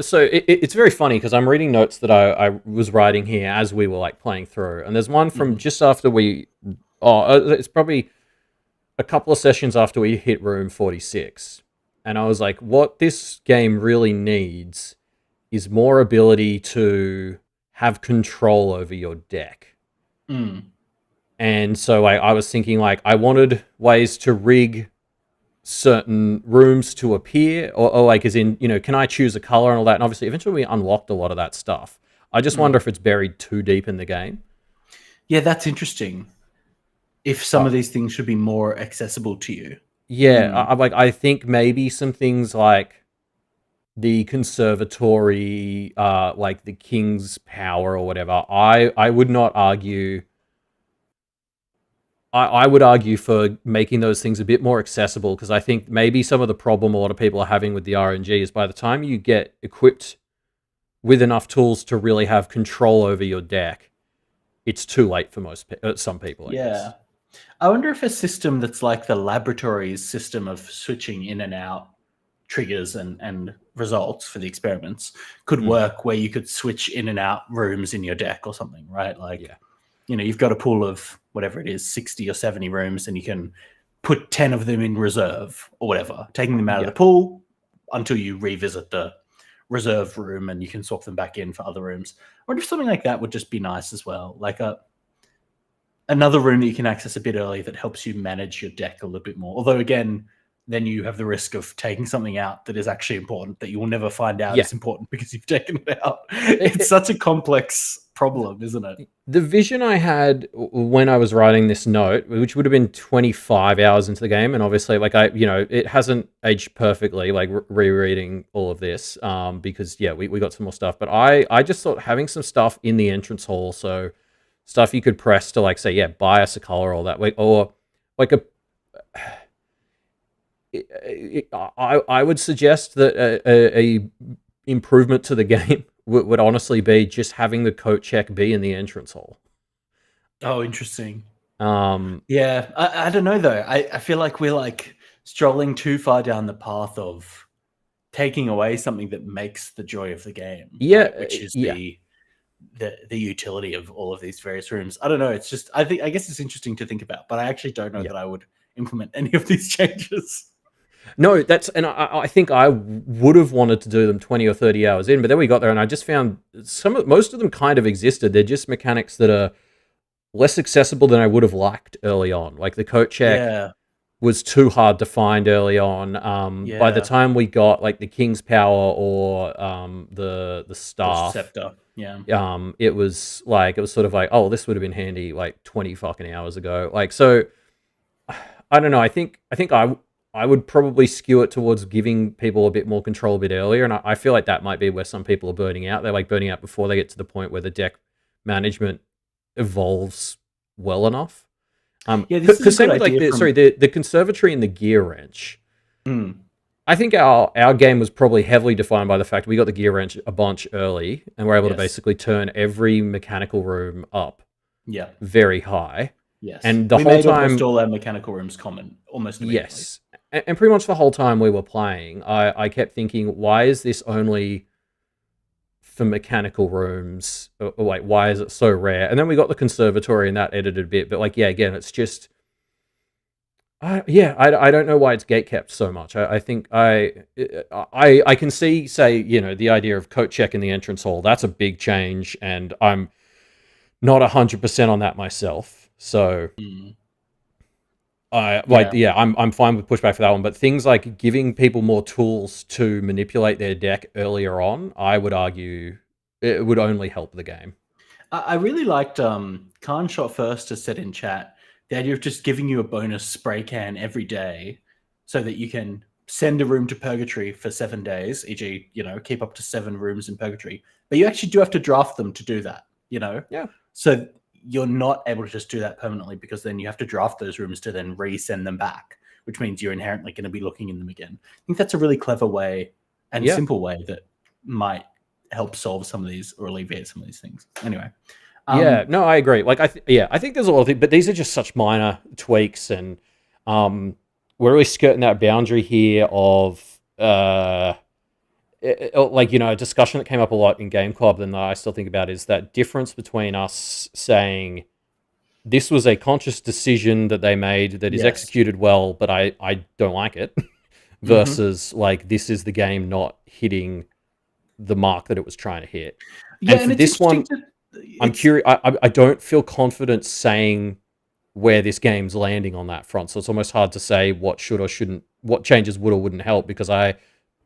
So it's very funny because I'm reading notes that I was writing here as we were like playing through, and there's one from just after it's probably a couple of sessions after we hit room 46, and I was like, what this game really needs is more ability to have control over your deck. Mm. And so I was thinking like I wanted ways to rig certain rooms to appear, or like as in, can I choose a color and all that? And obviously eventually we unlocked a lot of that stuff. I just wonder if it's buried too deep in the game. Yeah, that's interesting. if some of these things should be more accessible to you. Yeah, I think maybe some things like the conservatory, like the king's power or whatever. I would not argue. I would argue for making those things a bit more accessible, because I think maybe some of the problem a lot of people are having with the RNG is by the time you get equipped with enough tools to really have control over your deck, it's too late for some people, I guess. I wonder if a system that's like the laboratory's system of switching in and out triggers and results for the experiments could work, where you could switch in and out rooms in your deck or something, right? Like, Yeah. You've got a pool of whatever it is, 60 or 70 rooms, and you can put 10 of them in reserve or whatever, taking them out of the pool until you revisit the reserve room, and you can swap them back in for other rooms. I wonder if something like that would just be nice as well. Like another room that you can access a bit early that helps you manage your deck a little bit more. Although, again, then you have the risk of taking something out that is actually important that you will never find out is important because you've taken it out. It's such a complex problem, isn't it? The vision I had when I was writing this note, which would have been 25 hours into the game, and obviously, like, it hasn't aged perfectly, like rereading all of this, because we got some more stuff. But I just thought having some stuff in the entrance hall, so stuff you could press to, like, say, buy us a color or that way, or like I would suggest that a improvement to the game would honestly be just having the coat check be in the entrance hall. Oh, interesting. Yeah, I don't know though. I feel like we're like strolling too far down the path of taking away something that makes the joy of the game. Yeah, which is the utility of all of these various rooms. I don't know. It's just I guess it's interesting to think about, but I actually don't know that I would implement any of these changes. No, I think I would have wanted to do them 20 or 30 hours in, but then we got there and I just found most of them kind of existed. They're just mechanics that are less accessible than I would have liked early on. Like the coat check was too hard to find early on. By the time we got like the King's Power or the staff, the scepter, it was sort of like, oh, this would have been handy like 20 fucking hours ago. Like, so I don't know. I think I would probably skew it towards giving people a bit more control a bit earlier, and I feel like that might be where some people are burning out. They're like burning out before they get to the point where the deck management evolves well enough. This is a good idea. The conservatory and the gear wrench. I think our game was probably heavily defined by the fact we got the gear wrench a bunch early, and we're able to basically turn every mechanical room up very high. Yes, and the whole time almost all our mechanical rooms common almost immediately. Yes, and pretty much the whole time we were playing, I kept thinking, why is this only for mechanical rooms? Or, like, why is it so rare? And then we got the conservatory, and that edited a bit. But like, again, it's just, I don't know why it's gatekept so much. I think I can see, say, the idea of coat check in the entrance hall. That's a big change, and I'm not 100% on that myself. So. I'm fine with pushback for that one, but things like giving people more tools to manipulate their deck earlier on, I would argue it would only help the game. I really liked Khan Shot First has said in chat the idea of just giving you a bonus spray can every day so that you can send a room to purgatory for 7 days, e.g., keep up to 7 rooms in purgatory, but you actually do have to draft them to do that, So you're not able to just do that permanently, because then you have to draft those rooms to then resend them back, which means you're inherently going to be looking in them again. I think that's a really clever way and simple way that might help solve some of these or alleviate some of these things. Anyway. No, I agree. Like, I think there's a lot of things, but these are just such minor tweaks, and we're really skirting that boundary here of a discussion that came up a lot in Game Club, and that I still think about, is that difference between us saying this was a conscious decision that they made that is executed well, but I don't like it, versus like, this is the game not hitting the mark that it was trying to hit. Yeah, and for this one, I'm curious. I don't feel confident saying where this game's landing on that front, so it's almost hard to say what should or shouldn't, what changes would or wouldn't help, because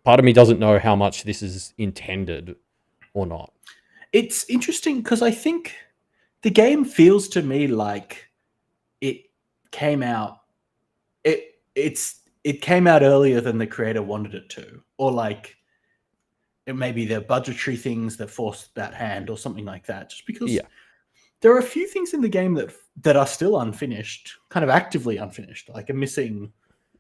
part of me doesn't know how much this is intended or not. It's interesting because I think the game feels to me like it came out, it came out earlier than the creator wanted it to, or like it may be their budgetary things that forced that hand or something like that. Just because Yeah, there are a few things in the game that are still unfinished, kind of actively unfinished, like a missing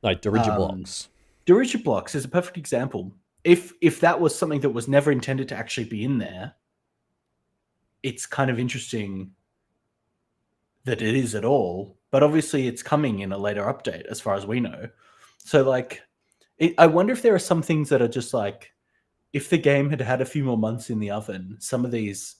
like Dirigiblocks. Dirigiblocks blocks is a perfect example. If that was something that was never intended to actually be in there, it's kind of interesting that it is at all. But obviously, it's coming in a later update, as far as we know. So, like, I wonder if there are some things that are just like, if the game had had a few more months in the oven, some of these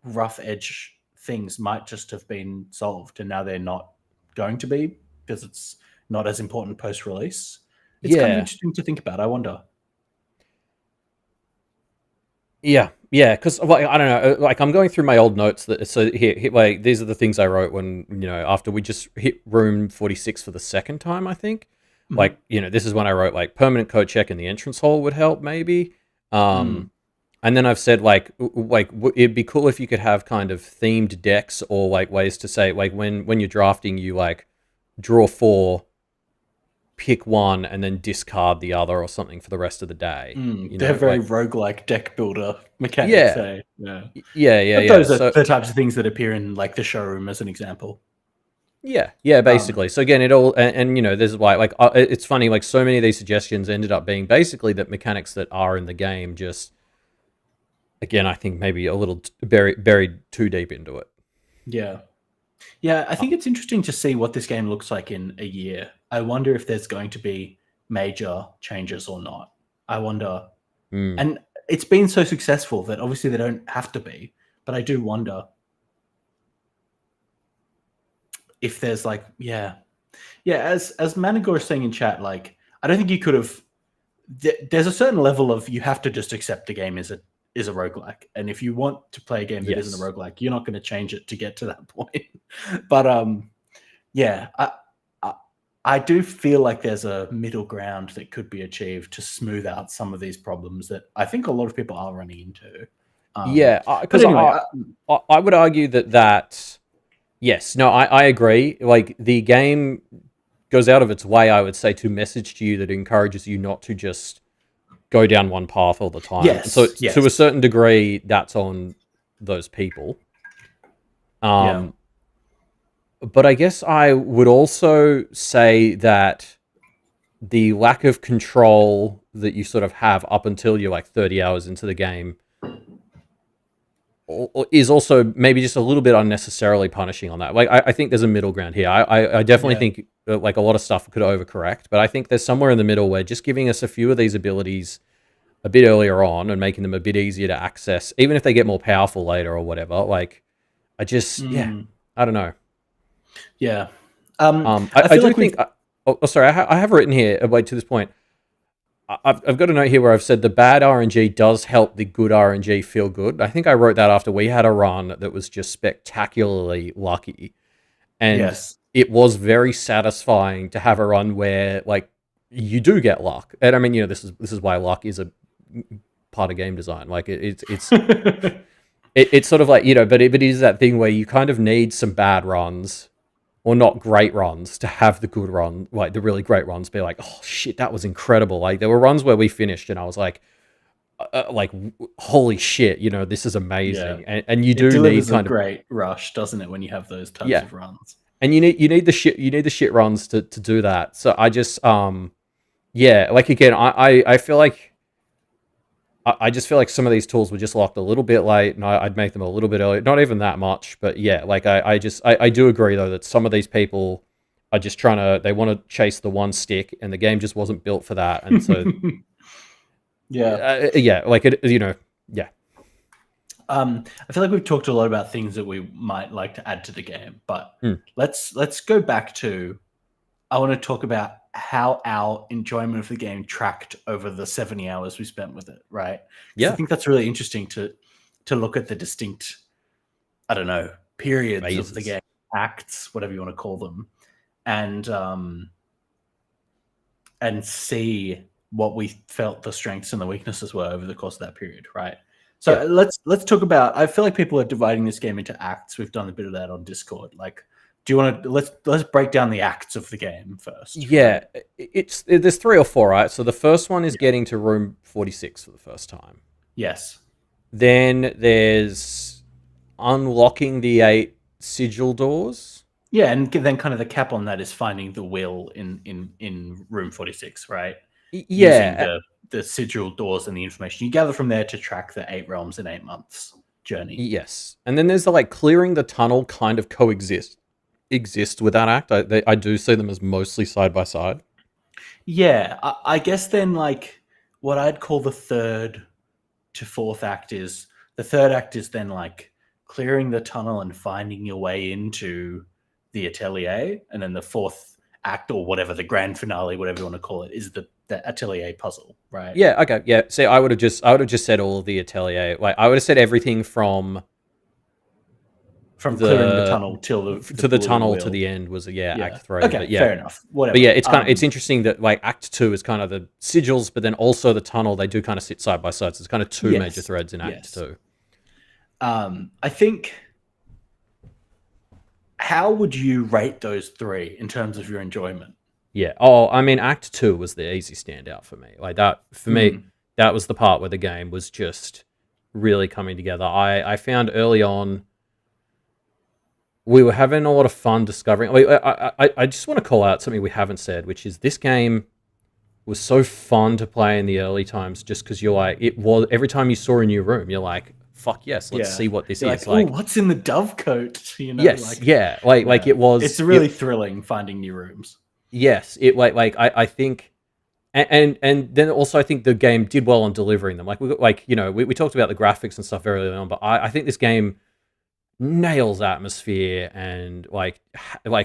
rough edge things might just have been solved, and now they're not going to be because it's not as important post release. It's kind of Yeah, interesting to think about. I wonder. yeah, yeah. Because like, I don't know. Like I'm going through my old notes. So here, like these are the things I wrote when after we just hit room 46 for the second time. I think. Like this is when I wrote like permanent code check in the entrance hall would help maybe. And then I've said it'd be cool if you could have kind of themed decks or like ways to say like when you're drafting you like draw 4, pick one, and then discard the other or something for the rest of the day. They're very roguelike deck builder mechanics. Yeah, Yeah. yeah. But those are So the types of things that appear in like the showroom as an example. yeah, basically. So again, it all and this is why like it's funny like so many of these suggestions ended up being basically that mechanics that are in the game just. Again, I think maybe a little buried too deep into it. Yeah. Yeah, I think it's interesting to see what this game looks like in a year. I wonder if there's going to be major changes or not. I wonder. And it's been so successful that obviously they don't have to be, but I do wonder if there's like, as Manigor is saying in chat, like, I don't think you could have, there's a certain level of, you have to just accept the game is a roguelike. And if you want to play a game that isn't a roguelike, you're not going to change it to get to that point. But I do feel like there's a middle ground that could be achieved to smooth out some of these problems that I think a lot of people are running into. Because anyway, I would argue that yes, no, I agree. Like the game goes out of its way, I would say, to message to you that encourages you not to just go down one path all the time. Yes. So to a certain degree, that's on those people. But I guess I would also say that the lack of control that you sort of have up until you're like 30 hours into the game is also maybe just a little bit unnecessarily punishing on that. Like I think there's a middle ground here. I definitely think like a lot of stuff could overcorrect, but I think there's somewhere in the middle where just giving us a few of these abilities a bit earlier on and making them a bit easier to access, even if they get more powerful later or whatever. Like I just I don't know. Yeah. I do think. Sorry, I have written here. Wait, to this point, I've got a note here where I've said the bad RNG does help the good RNG feel good. I think I wrote that after we had a run that was just spectacularly lucky, and it was very satisfying to have a run where like you do get luck. And I mean, this is why luck is a part of game design. Like it's it's sort of like but it is that thing where you kind of need some bad runs. Or not great runs to have the good run, like the really great runs, be like, oh shit, that was incredible. Like there were runs where we finished and I was like holy shit, this is amazing. And you do need kind of great rush, doesn't it, when you have those types of runs? And you need the shit runs to do that. So I just like again, I feel like I just feel like some of these tools were just locked a little bit late, and I'd make them a little bit earlier. Not even that much, but yeah, like I do agree though that some of these people are just they want to chase the one stick, and the game just wasn't built for that, and so like it, yeah. I feel like we've talked a lot about things that we might like to add to the game, but let's go back to. I want to talk about how our enjoyment of the game tracked over the 70 hours we spent with it, right? I think that's really interesting to look at the distinct, I don't know, periods of the game, acts, whatever you want to call them, and see what we felt the strengths and the weaknesses were over the course of that period, right? So let's talk about. I feel like people are dividing this game into acts. We've done a bit of that on Discord. Like Do you want to let's break down the acts of the game first, Yeah, right? there's 3 or 4, right? So the first one is Yeah. getting to room 46 for the first time. Yes. Then there's unlocking the 8 sigil doors. Yeah, and then kind of the cap on that is finding the will in room 46, right? Using Yeah, the sigil doors and the information you gather from there to track the 8 realms in 8 months journey. yes. And then there's the like clearing the tunnel kind of exist with that act. I do see them as mostly side by side. Yeah, I guess then like what I'd call the third to fourth act is the third act is then like clearing the tunnel and finding your way into the atelier, and then the fourth act or whatever the grand finale, whatever you want to call it, is the atelier puzzle, right? Yeah, okay. Yeah. See, I would have just said all of the atelier. Like I would have said everything from From clearing the the tunnel till the to the blue tunnel to wheel. the end was act Yeah. 3, Okay, but yeah. fair enough. But Whatever. yeah, it's interesting that like Act 2 is kind of the sigils, but then also the tunnel, they do kind of sit side by side. So it's kind of two major Yes. threads in Act Yes. 2. I think. How would you rate those three in terms of your enjoyment? Yeah. Oh, I mean, Act 2 was the easy standout for me. Like that for me, that was the part where the game was just really coming together. I found early on we were having a lot of fun discovering. I just want to call out something we haven't said, which is this game was so fun to play in the early times, just because you're like, it was every time you saw a new room, you're like, fuck yes, let's see what this You're is. like, oh, what's in the dove coat? Yes, like yeah, like it was. It's really thrilling finding new rooms. Yes, it like I think, and then also I think the game did well on delivering them. Like we talked about the graphics and stuff very early on, but I think this game nails atmosphere and like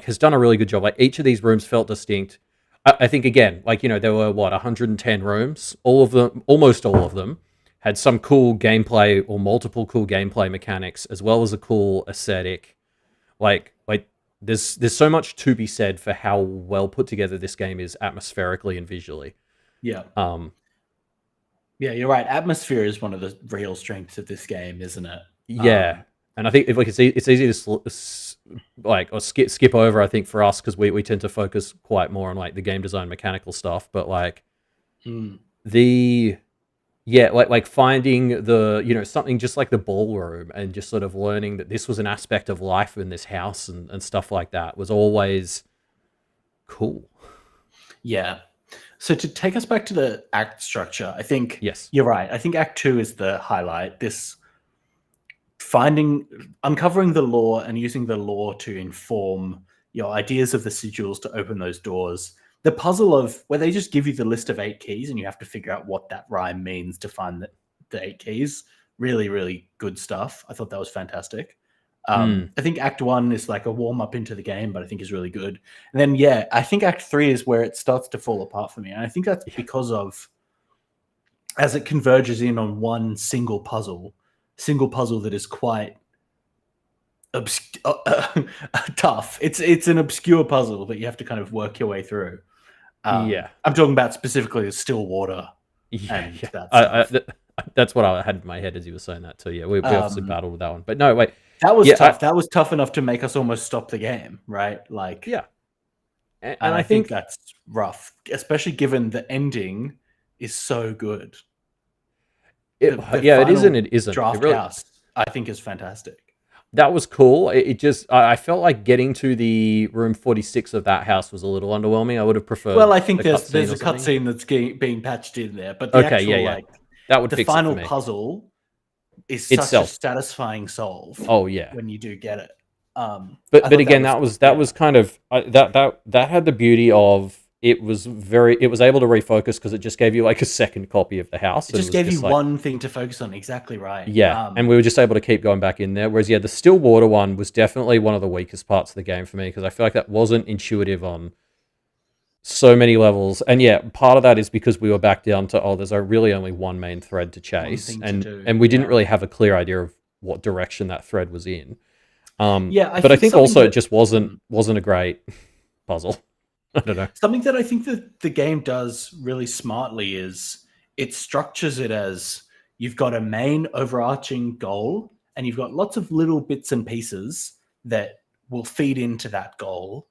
has done a really good job. Like each of these rooms felt distinct. I think again, like there were 110 rooms. All of them, almost all of them, had some cool gameplay or multiple cool gameplay mechanics, as well as a cool aesthetic. Like there's so much to be said for how well put together this game is atmospherically and visually. Yeah. Um, Yeah, you're right. Atmosphere is one of the real strengths of this game, isn't it? yeah, and I think if like it's easy to skip over. I think for us because we tend to focus quite more on like the game design mechanical stuff, but like the like finding the something just like the ballroom and just sort of learning that this was an aspect of life in this house and stuff like that was always cool. Yeah. So to take us back to the act structure, I think Yes. you're right. I think Act 2 is the highlight. This uncovering the lore and using the lore to inform your ideas of the sigils to open those doors. The puzzle of where they just give you the list of 8 keys and you have to figure out what that rhyme means to find the 8 keys. Really, really good stuff. I thought that was fantastic. I think Act 1 is like a warm up into the game, but I think is really good. And then, yeah, I think Act 3 is where it starts to fall apart for me. And I think that's because of as it converges in on one single puzzle that is quite tough. It's an obscure puzzle that you have to kind of work your way through. Yeah. I'm talking about specifically the still water. Yeah. That stuff. That's what I had in my head as you were saying that too. Yeah, we obviously battled with that one, but no, wait. That was tough. That was tough enough to make us almost stop the game, right? Like, yeah. And I think that's rough, especially given the ending is so good. It is and it isn't. Draft house, I think, is fantastic. That was cool. It just I felt like getting to the room 46 of that house was a little underwhelming. I would have preferred. Well, I think there's a cutscene that's being patched in there, but the actual like that would the fix final it for me. Puzzle is such a satisfying solve. Oh yeah, when you do get it. But again, that was kind of that had the beauty of it was able to refocus because it just gave you like a second copy of the house. It just gave you one thing to focus on. Exactly right. Yeah, and we were just able to keep going back in there. Whereas the still water one was definitely one of the weakest parts of the game for me because I feel like that wasn't intuitive on so many levels. And yeah, part of that is because we were back down to there's really only one main thread to chase, and we didn't really have a clear idea of what direction that thread was in. But I think also it just wasn't a great puzzle. I don't know. Something that I think that the game does really smartly is it structures it as you've got a main overarching goal and you've got lots of little bits and pieces that will feed into that goal.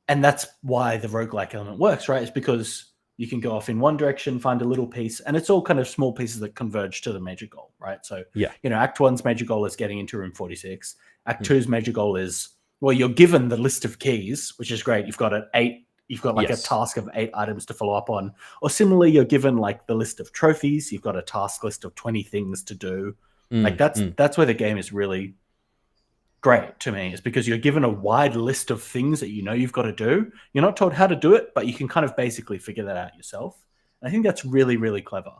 And that's why the roguelike element works, right? It's because you can go off in one direction, find a little piece, and it's all kind of small pieces that converge to the major goal, right? So, Yeah. Act One's major goal is getting into room 46. Act Mm. Two's major goal is, well, you're given the list of keys, which is great. You've got like a Yes. task of 8 items to follow up on. Or similarly, you're given like the list of trophies. You've got a task list of 20 things to do. Like that's where the game is really great to me, is because you're given a wide list of things that you've got to do. You're not told how to do it, but you can kind of basically figure that out yourself. And I think that's really, really clever.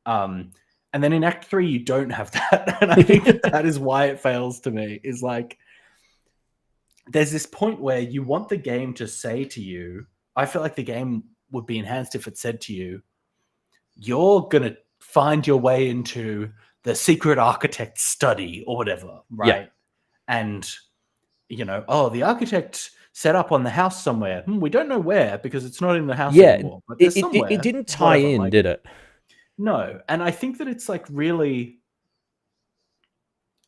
And then in Act 3, you don't have that. And I think that is why it fails to me, is like, there's this point where you want the game to say to you, I feel like the game would be enhanced if it said to you, you're going to find your way into the secret architect study or whatever, right? Yeah. And, the architect set up on the house somewhere. We don't know where, because it's not in the house anymore. But there's somewhere. It didn't tie in, did it? No. And I think that it's like really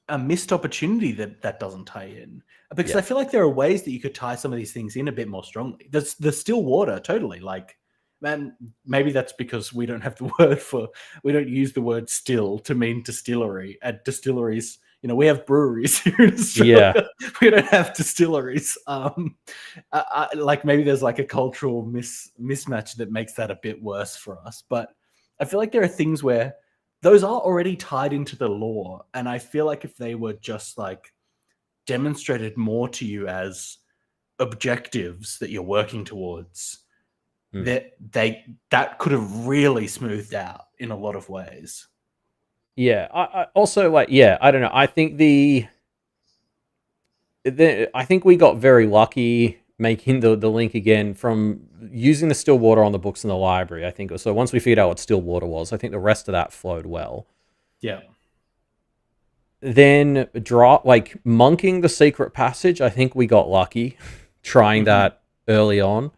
a missed opportunity that doesn't tie in. Because I feel like there are ways that you could tie some of these things in a bit more strongly. There's the still water, totally. Like, man, maybe that's because we don't have the word we don't use the word still to mean distillery. At distilleries, we have breweries here in Australia. Yeah. We don't have distilleries. Like, maybe there's like a cultural mismatch that makes that a bit worse for us. But I feel like there are things where those are already tied into the lore. And I feel like if they were just like demonstrated more to you as objectives that you're working towards, that could have really smoothed out in a lot of ways. Yeah, I also like, I don't know. I think I think we got very lucky making the link again from using the still water on the books in the library. I think so. Once we figured out what still water was, I think the rest of that flowed well. Yeah. Then monking the secret passage. I think we got lucky trying that early on.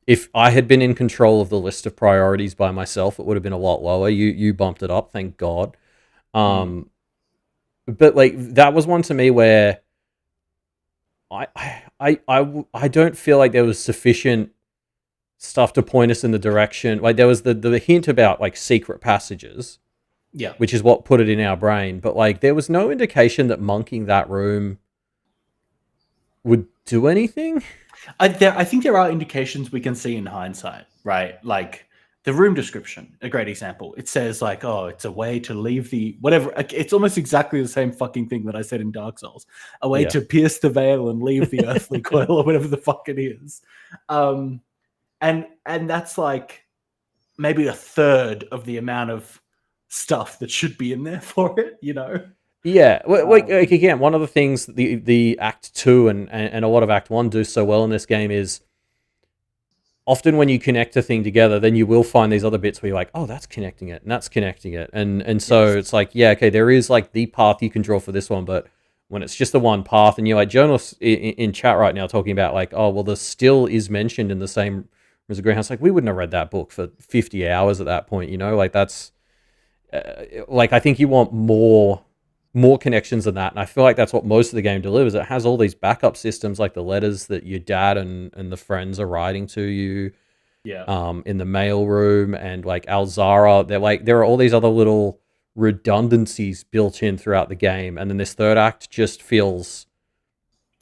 If I had been in control of the list of priorities by myself, it would have been a lot lower. You bumped it up, thank God. But like, that was one to me where I don't feel like there was sufficient stuff to point us in the direction. Like, there was the hint about like secret passages, which is what put it in our brain. But like, there was no indication that monking that room would do anything. I think there are indications we can see in hindsight, right? Like the room description, a great example. It says like, oh, it's a way to leave the whatever. It's almost exactly the same fucking thing that I said in Dark Souls. A way to pierce the veil and leave the earthly coil, or whatever the fuck it is. And that's like maybe a third of the amount of stuff that should be in there for it, Yeah, like again, one of the things the Act 2 and a lot of Act 1 do so well in this game is often when you connect a thing together, then you will find these other bits where you're like, oh, that's connecting it, and that's connecting it. And so it's like, yeah, okay, there is like the path you can draw for this one, but when it's just the one path, and you're like, journalists in chat right now talking about like, oh, well, the still is mentioned in the same as a greenhouse. Like, we wouldn't have read that book for 50 hours at that point, like that's, like, I think you want more connections than that, and I feel like that's what most of the game delivers. It has all these backup systems, like the letters that your dad and the friends are writing to you, in the mail room, and like Alzara. There are all these other little redundancies built in throughout the game, and then this third act just feels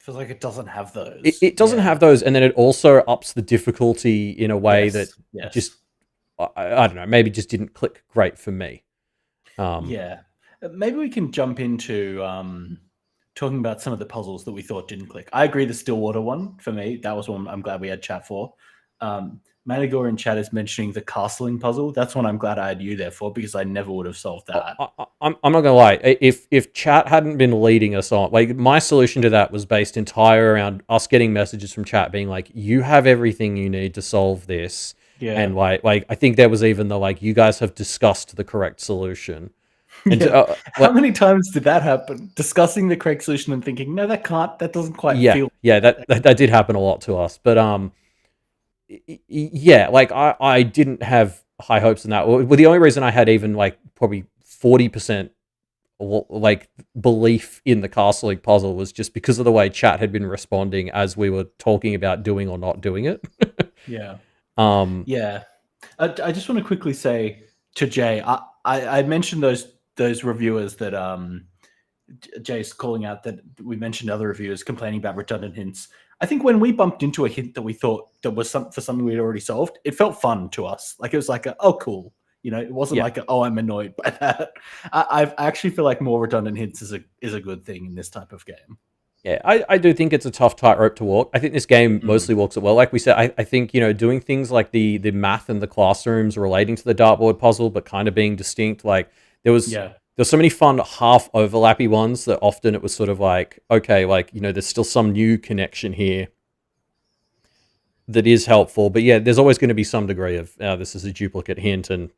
like it doesn't have those. It doesn't have those, and then it also ups the difficulty in a way that just I don't know, maybe just didn't click great for me. Maybe we can jump into talking about some of the puzzles that we thought didn't click. I agree, the Stillwater one, for me, that was one I'm glad we had chat for. Manigor in chat is mentioning the castling puzzle. That's one I'm glad I had you there for, because I never would have solved that. I'm not going to lie. If chat hadn't been leading us on, like, my solution to that was based entirely around us getting messages from chat being like, you have everything you need to solve this. Yeah. And like I think there was even the like, you guys have discussed the correct solution. And how many times did that happen? Discussing the correct solution and thinking, no, that doesn't quite feel. Yeah, that did happen a lot to us. But like I didn't have high hopes in that. Well, the only reason I had even like probably 40% like belief in the Castle League puzzle was just because of the way chat had been responding as we were talking about doing or not doing it. Yeah. um, Yeah. I just want to quickly say to Jay, I mentioned those reviewers that Jay's calling out that we mentioned other reviewers complaining about redundant hints. I think when we bumped into a hint that we thought that was for something we'd already solved, it felt fun to us. Like it was like, oh, cool. You know, it wasn't Yeah. like, oh, I'm annoyed by that. I actually feel like more redundant hints is a good thing in this type of game. Yeah, I do think it's a tough tightrope to walk. I think this game mostly walks it well. Like we said, I think, doing things like the math in the classrooms relating to the dartboard puzzle, but kind of being distinct. Like there's so many fun half overlappy ones that often it was sort of like, okay, like, there's still some new connection here that is helpful. But yeah, there's always going to be some degree of, this is a duplicate hint. And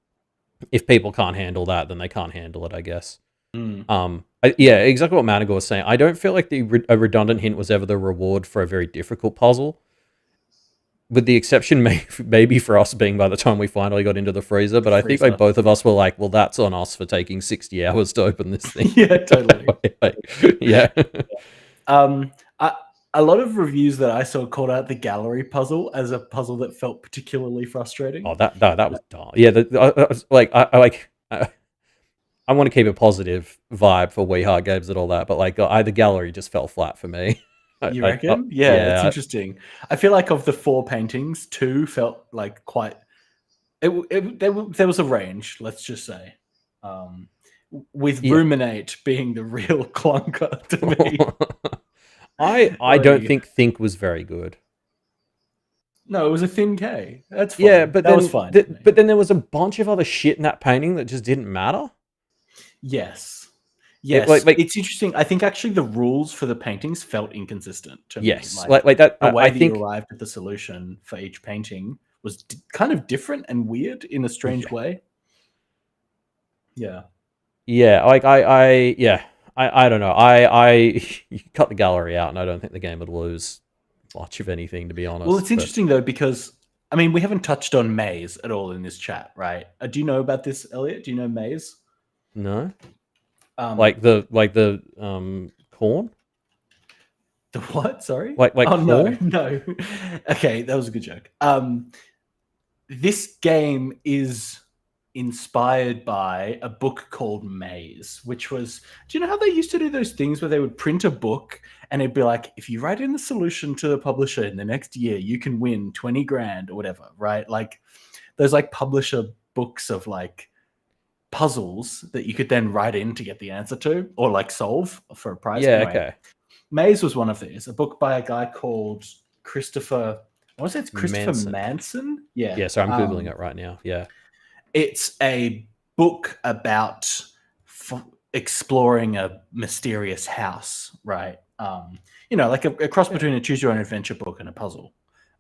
if people can't handle that, then they can't handle it, I guess. Yeah, exactly what Manigaw was saying. I don't feel like a redundant hint was ever the reward for a very difficult puzzle, with the exception maybe for us being by the time we finally got into the freezer. But I think like both of us were like, well, that's on us for taking 60 hours to open this thing. Yeah, totally. Yeah. A lot of reviews that I saw called out the gallery puzzle as a puzzle that felt particularly frustrating. Oh, that was dumb. Yeah, I want to keep a positive vibe for We Heart Games and all that, but like the gallery just fell flat for me. You reckon? Yeah, it's interesting. I feel like of the 4 paintings, 2 felt like quite. There was a range, let's just say, with Ruminate being the real clunker to me. I don't think was very good. No, it was a thin K. That's fine. Yeah, but that was fine. But then there was a bunch of other shit in that painting that just didn't matter. Yes. It's interesting. I think actually the rules for the paintings felt inconsistent to me. Yes, like that. The way you arrived at the solution for each painting was kind of different and weird in a strange way. Yeah. Yeah, like I don't know. You cut the gallery out, and I don't think the game would lose much of anything, to be honest. Well, it's interesting though because I mean we haven't touched on Maze at all in this chat, right? Do you know about this, Elliot? Do you know Maze? No. Like the corn. The what? Sorry. Like corn? No. Okay, that was a good joke. This game is inspired by a book called Maze, which was, do you know how they used to do those things where they would print a book and it'd be like, if you write in the solution to the publisher in the next year, you can win 20 grand or whatever, right? Like those like publisher books of like puzzles that you could then write in to get the answer to or like solve for a prize. Yeah, anyway, okay. Maze was one of these, a book by a guy called Christopher, I want to say it's Christopher Manson. Yeah. Yeah, so I'm Googling it right now. Yeah. It's a book about exploring a mysterious house, right? Like a cross between a choose your own adventure book and a puzzle.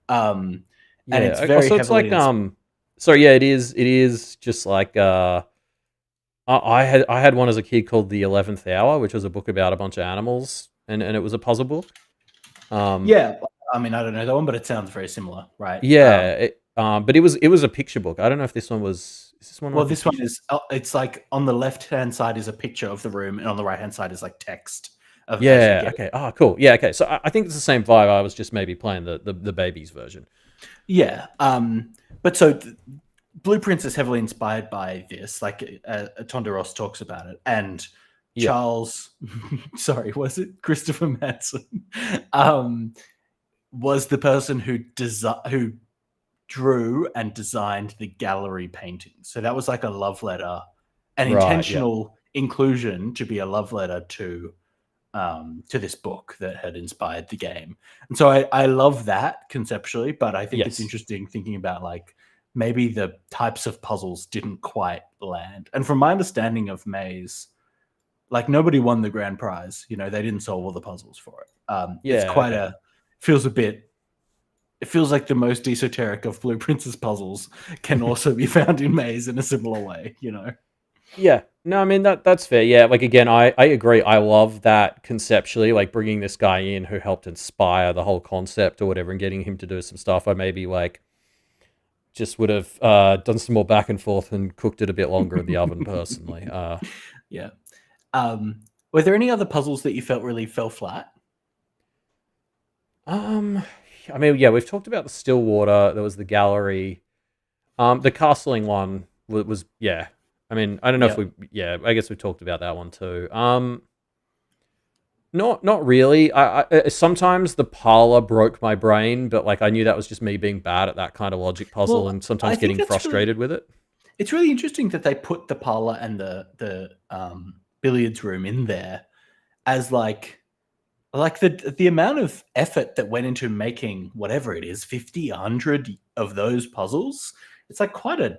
And it's very so it's like it is just like I had one as a kid called The 11th Hour, which was a book about a bunch of animals, and it was a puzzle book. Yeah, I mean, I don't know that one, but it sounds very similar, right? Yeah, but it was a picture book. I don't know if this one was. Is this one? Well, this one is. It's like on the left-hand side is a picture of the room, and on the right-hand side is like text. Okay. Oh, cool. Yeah. Okay. So I think it's the same vibe. I was just maybe playing the baby's version. Yeah. But so Blueprints is heavily inspired by this. Like Tonderos talks about it, and Charles, sorry, was it Christopher Manson? Was the person who drew and designed the gallery painting. So that was like a love letter, an intentional inclusion to be a love letter to this book that had inspired the game. And so I love that conceptually, but I think it's interesting thinking about like maybe the types of puzzles didn't quite land. And from my understanding of Maze, like nobody won the grand prize. They didn't solve all the puzzles for it. It's quite it feels like the most esoteric of Blueprints' puzzles can also be found in Maze in a similar way, Yeah. No, I mean, that's fair. Yeah, like, again, I agree. I love that conceptually, like, bringing this guy in who helped inspire the whole concept or whatever and getting him to do some stuff. I maybe, like, just would have done some more back and forth and cooked it a bit longer in the oven, personally. Yeah. Were there any other puzzles that you felt really fell flat? I mean, yeah, we've talked about the Stillwater. There was the gallery. The castling one was yeah. I mean, I don't know if Yeah. we yeah. I guess we talked about that one too. Not really. Sometimes the parlor broke my brain, but like I knew that was just me being bad at that kind of logic puzzle, Well, and I sometimes think getting that's really frustrated with it. it's really interesting that they put the parlor and the billiards room in there as like the amount of effort that went into making whatever it is 50 100 of those puzzles. It's like quite a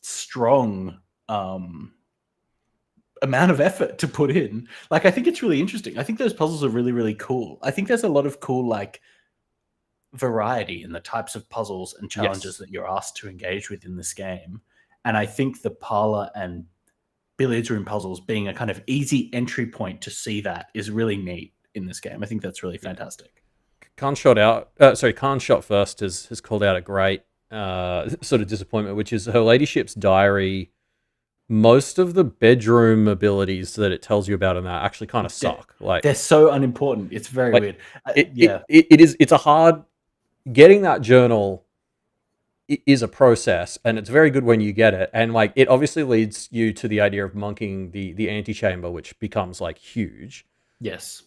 strong amount of effort to put in. Like, I think it's really interesting. I think those puzzles are really, really cool. I think there's a lot of cool, like, variety in the types of puzzles and challenges Yes. that you're asked to engage with in this game. And I think the parlor and billiards room puzzles being a kind of easy entry point to see that is really neat in this game. I think that's really Yeah. fantastic. Khan Shot First has called out a great sort of disappointment, which is her ladyship's diary. Most of the bedroom abilities that it tells you about in that actually kind of They're, suck. Like, they're so unimportant. It's very like weird. it, it, Yeah. it is it's a hard getting that journal is a process, and it's very good when you get it. And like, it obviously leads you to the idea of monking the antechamber, which becomes like huge. Yes.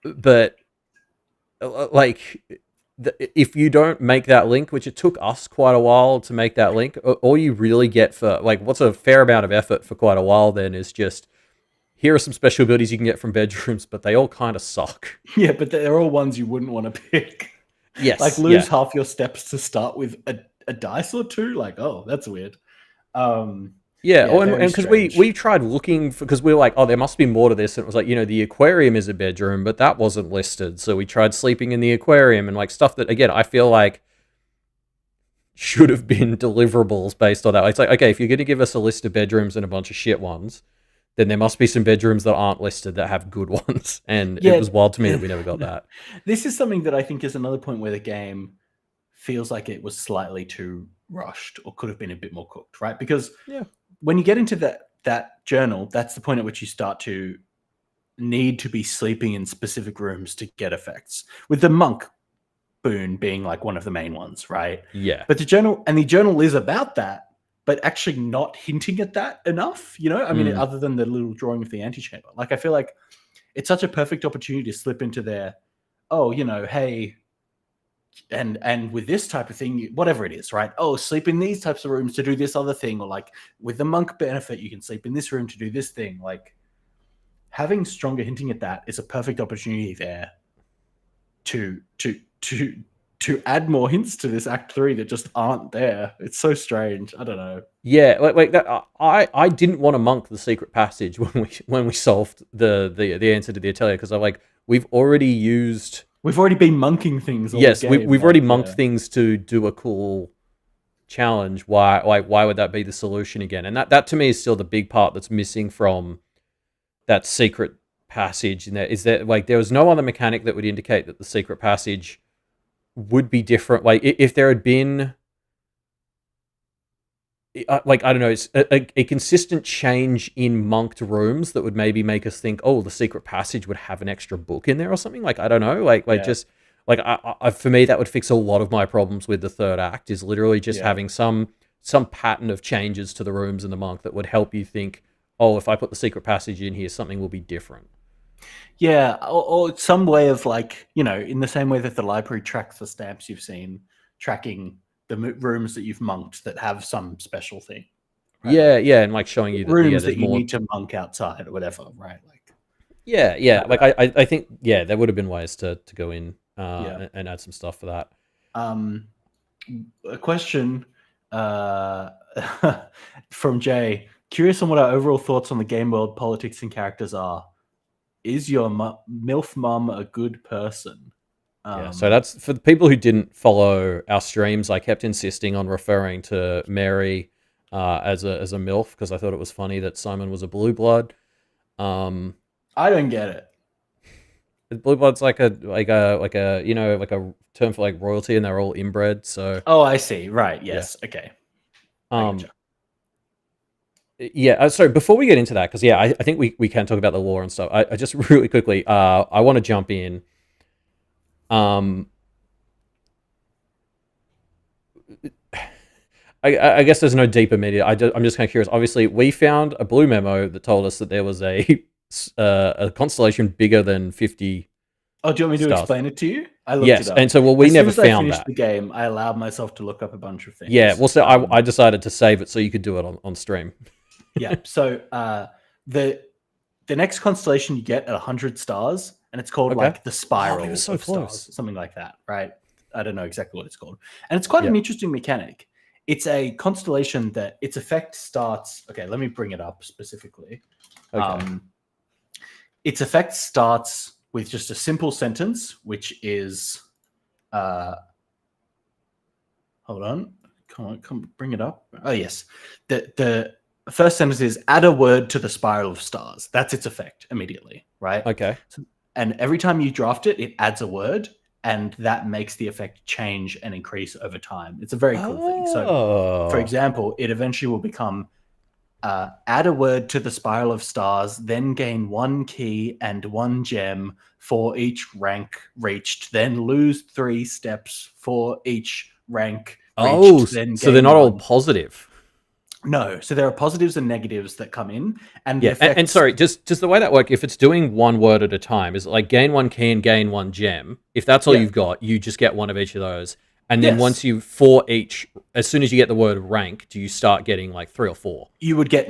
But like, if you don't make that link, which it took us quite a while to make that link, all you really get for like what's a fair amount of effort for quite a while then is just here are some special abilities you can get from bedrooms, but they all kind of suck. Yeah, but they're all ones you wouldn't want to pick. Like, Yes, lose yeah. half your steps to start with a dice or two. Like, oh, that's weird. Um, Yeah, yeah, oh, and very because we strange. tried looking for, because we were like, oh, there must be more to this, and it was like, the aquarium is a bedroom, but that wasn't listed, so we tried sleeping in the aquarium and like stuff that again I feel like should have been deliverables based on that. It's like, okay, if you're going to give us a list of bedrooms and a bunch of shit ones, then there must be some bedrooms that aren't listed that have good ones, and it Yeah, was wild to me that we never got that. this is something that I think is another point where the game feels like it was slightly too rushed or could have been a bit more cooked, right? Because Yeah. when you get into that journal, that's the point at which you start to need to be sleeping in specific rooms to get effects. With the monk boon being like one of the main ones, right? Yeah. But the journal is about that, but actually not hinting at that enough, you know? I mean, Mm. other than the little drawing of the antechamber. Like, I feel like it's such a perfect opportunity to slip into there. Oh, hey, and with this type of thing, whatever it is, right? Oh, sleep in these types of rooms to do this other thing, or like with the monk benefit, you can sleep in this room to do this thing. Like, having stronger hinting at that is a perfect opportunity there to to to to add more hints to this act 3 that just aren't there. It's so strange. I don't know. Yeah, like that. I didn't want to monk the secret passage when we solved the answer to the atelier, because I'm like, we've already used. We've already been monking things all Yes, game. we've already Like, monked yeah, things to do a cool challenge. Why would that be the solution again? And that to me is still the big part that's missing from that secret passage. And that is that like there was no other mechanic that would indicate that the secret passage would be different. Like if there had been like I don't know, it's a consistent change in monked rooms that would maybe make us think, oh, the secret passage would have an extra book in there or something. Like I don't know, like yeah, just like for me that would fix a lot of my problems with the third act. Is literally just yeah. having some pattern of changes to the rooms in the monk that would help you think, oh, if I put the secret passage in here, something will be different. Yeah, or some way of, like, in the same way that the library tracks the stamps you've seen, tracking the rooms that you've monked that have some special thing, right? Yeah, Like yeah, and like showing you that rooms there's that you more. need to monk outside or whatever, right? Like, Yeah, yeah. uh, Like I think there would have been ways to go in yeah. and add some stuff for that. Um, a question uh, from Jay. Curious on what our overall thoughts on the game world, politics, and characters are. Is your MILF mum a good person? Yeah, so that's for the people who didn't follow our streams. I kept insisting on referring to Mary as a MILF because I thought it was funny that Simon was a blue blood. I don't get it. Blue blood's like a like a term for like royalty, and they're all inbred. So Oh, I see. Right. yeah, Yes. Okay. I um, gotcha. Yeah, sorry, before we get into that, because I think we can talk about the lore and stuff. I just really quickly, I want to jump in. Um, I guess there's no deeper media. I'm just kind of curious. Obviously, we found a blue memo that told us that there was a constellation bigger than 50 Oh, do you want me to stars. explain it to you? I looked it Yes, up. and so we As soon never as I found finished that. the game, I allowed myself to look up a bunch of Yeah, things. well, so I decided to save it so you could do it on stream. Yeah. So the next constellation you get at 100 stars, and it's called Okay. like the Oh, we were spiral so of close. stars, something like that, right? I don't know exactly what it's called. And it's quite Yeah. an interesting mechanic. It's a constellation that its effect starts. Okay, let me bring it up specifically. Okay. Its effect starts with just a simple sentence, which is hold on. Come bring it up. Oh yes. The first sentence is add a word to the spiral of stars. That's its effect immediately, right? Okay. So, and every time you draft it, it adds a word, and that makes the effect change and increase over time. It's a very cool thing. So, for Oh. example, it eventually will become add a word to the spiral of stars, then gain 1 key and 1 gem for each rank reached, then lose 3 steps for each rank Oh, reached, then so they're gain not all 1. positive. No, so there are positives and negatives that come in, and the Yeah, and effects. sorry, just the way that works, if it's doing one word at a time, is it like gain 1 key and gain 1 gem? If that's all Yeah. you've got, you just get one of each of those. And then Yes. once you, for each, as soon as you get the word rank, do you start getting like 3 or 4? You would get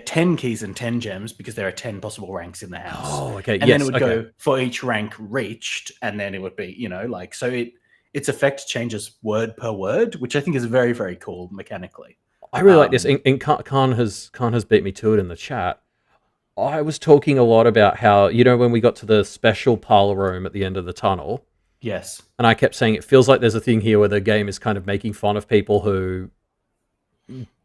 10 keys and 10 gems because there are 10 possible ranks in the house. Oh, okay. And then it Yes. would Okay. go for each rank reached, and then it would be, like, so its effect changes word per word, which I think is very, very cool mechanically. I really like this. And Khan has beat me to it in the chat. I was talking a lot about how, when we got to the special parlor room at the end of the tunnel, Yes. and I kept saying it feels like there's a thing here where the game is kind of making fun of people who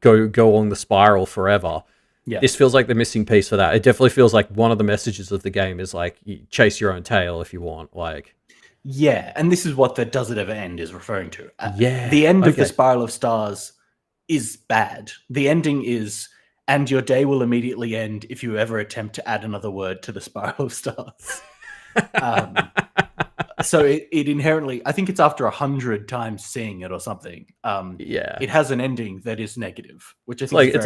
go along the spiral forever. Yeah. This feels like the missing piece for that. It definitely feels like one of the messages of the game is like, you chase your own tail if you want. Like, Yeah, and this is what the does it ever end is referring to. Yeah, The end of the okay. spiral of stars is bad. The ending is, and your day will immediately end if you ever attempt to add another word to the spiral of stars. So it inherently, I think it's after 100 times seeing it or something. Yeah. It has an ending that is negative, which I It's think like is it's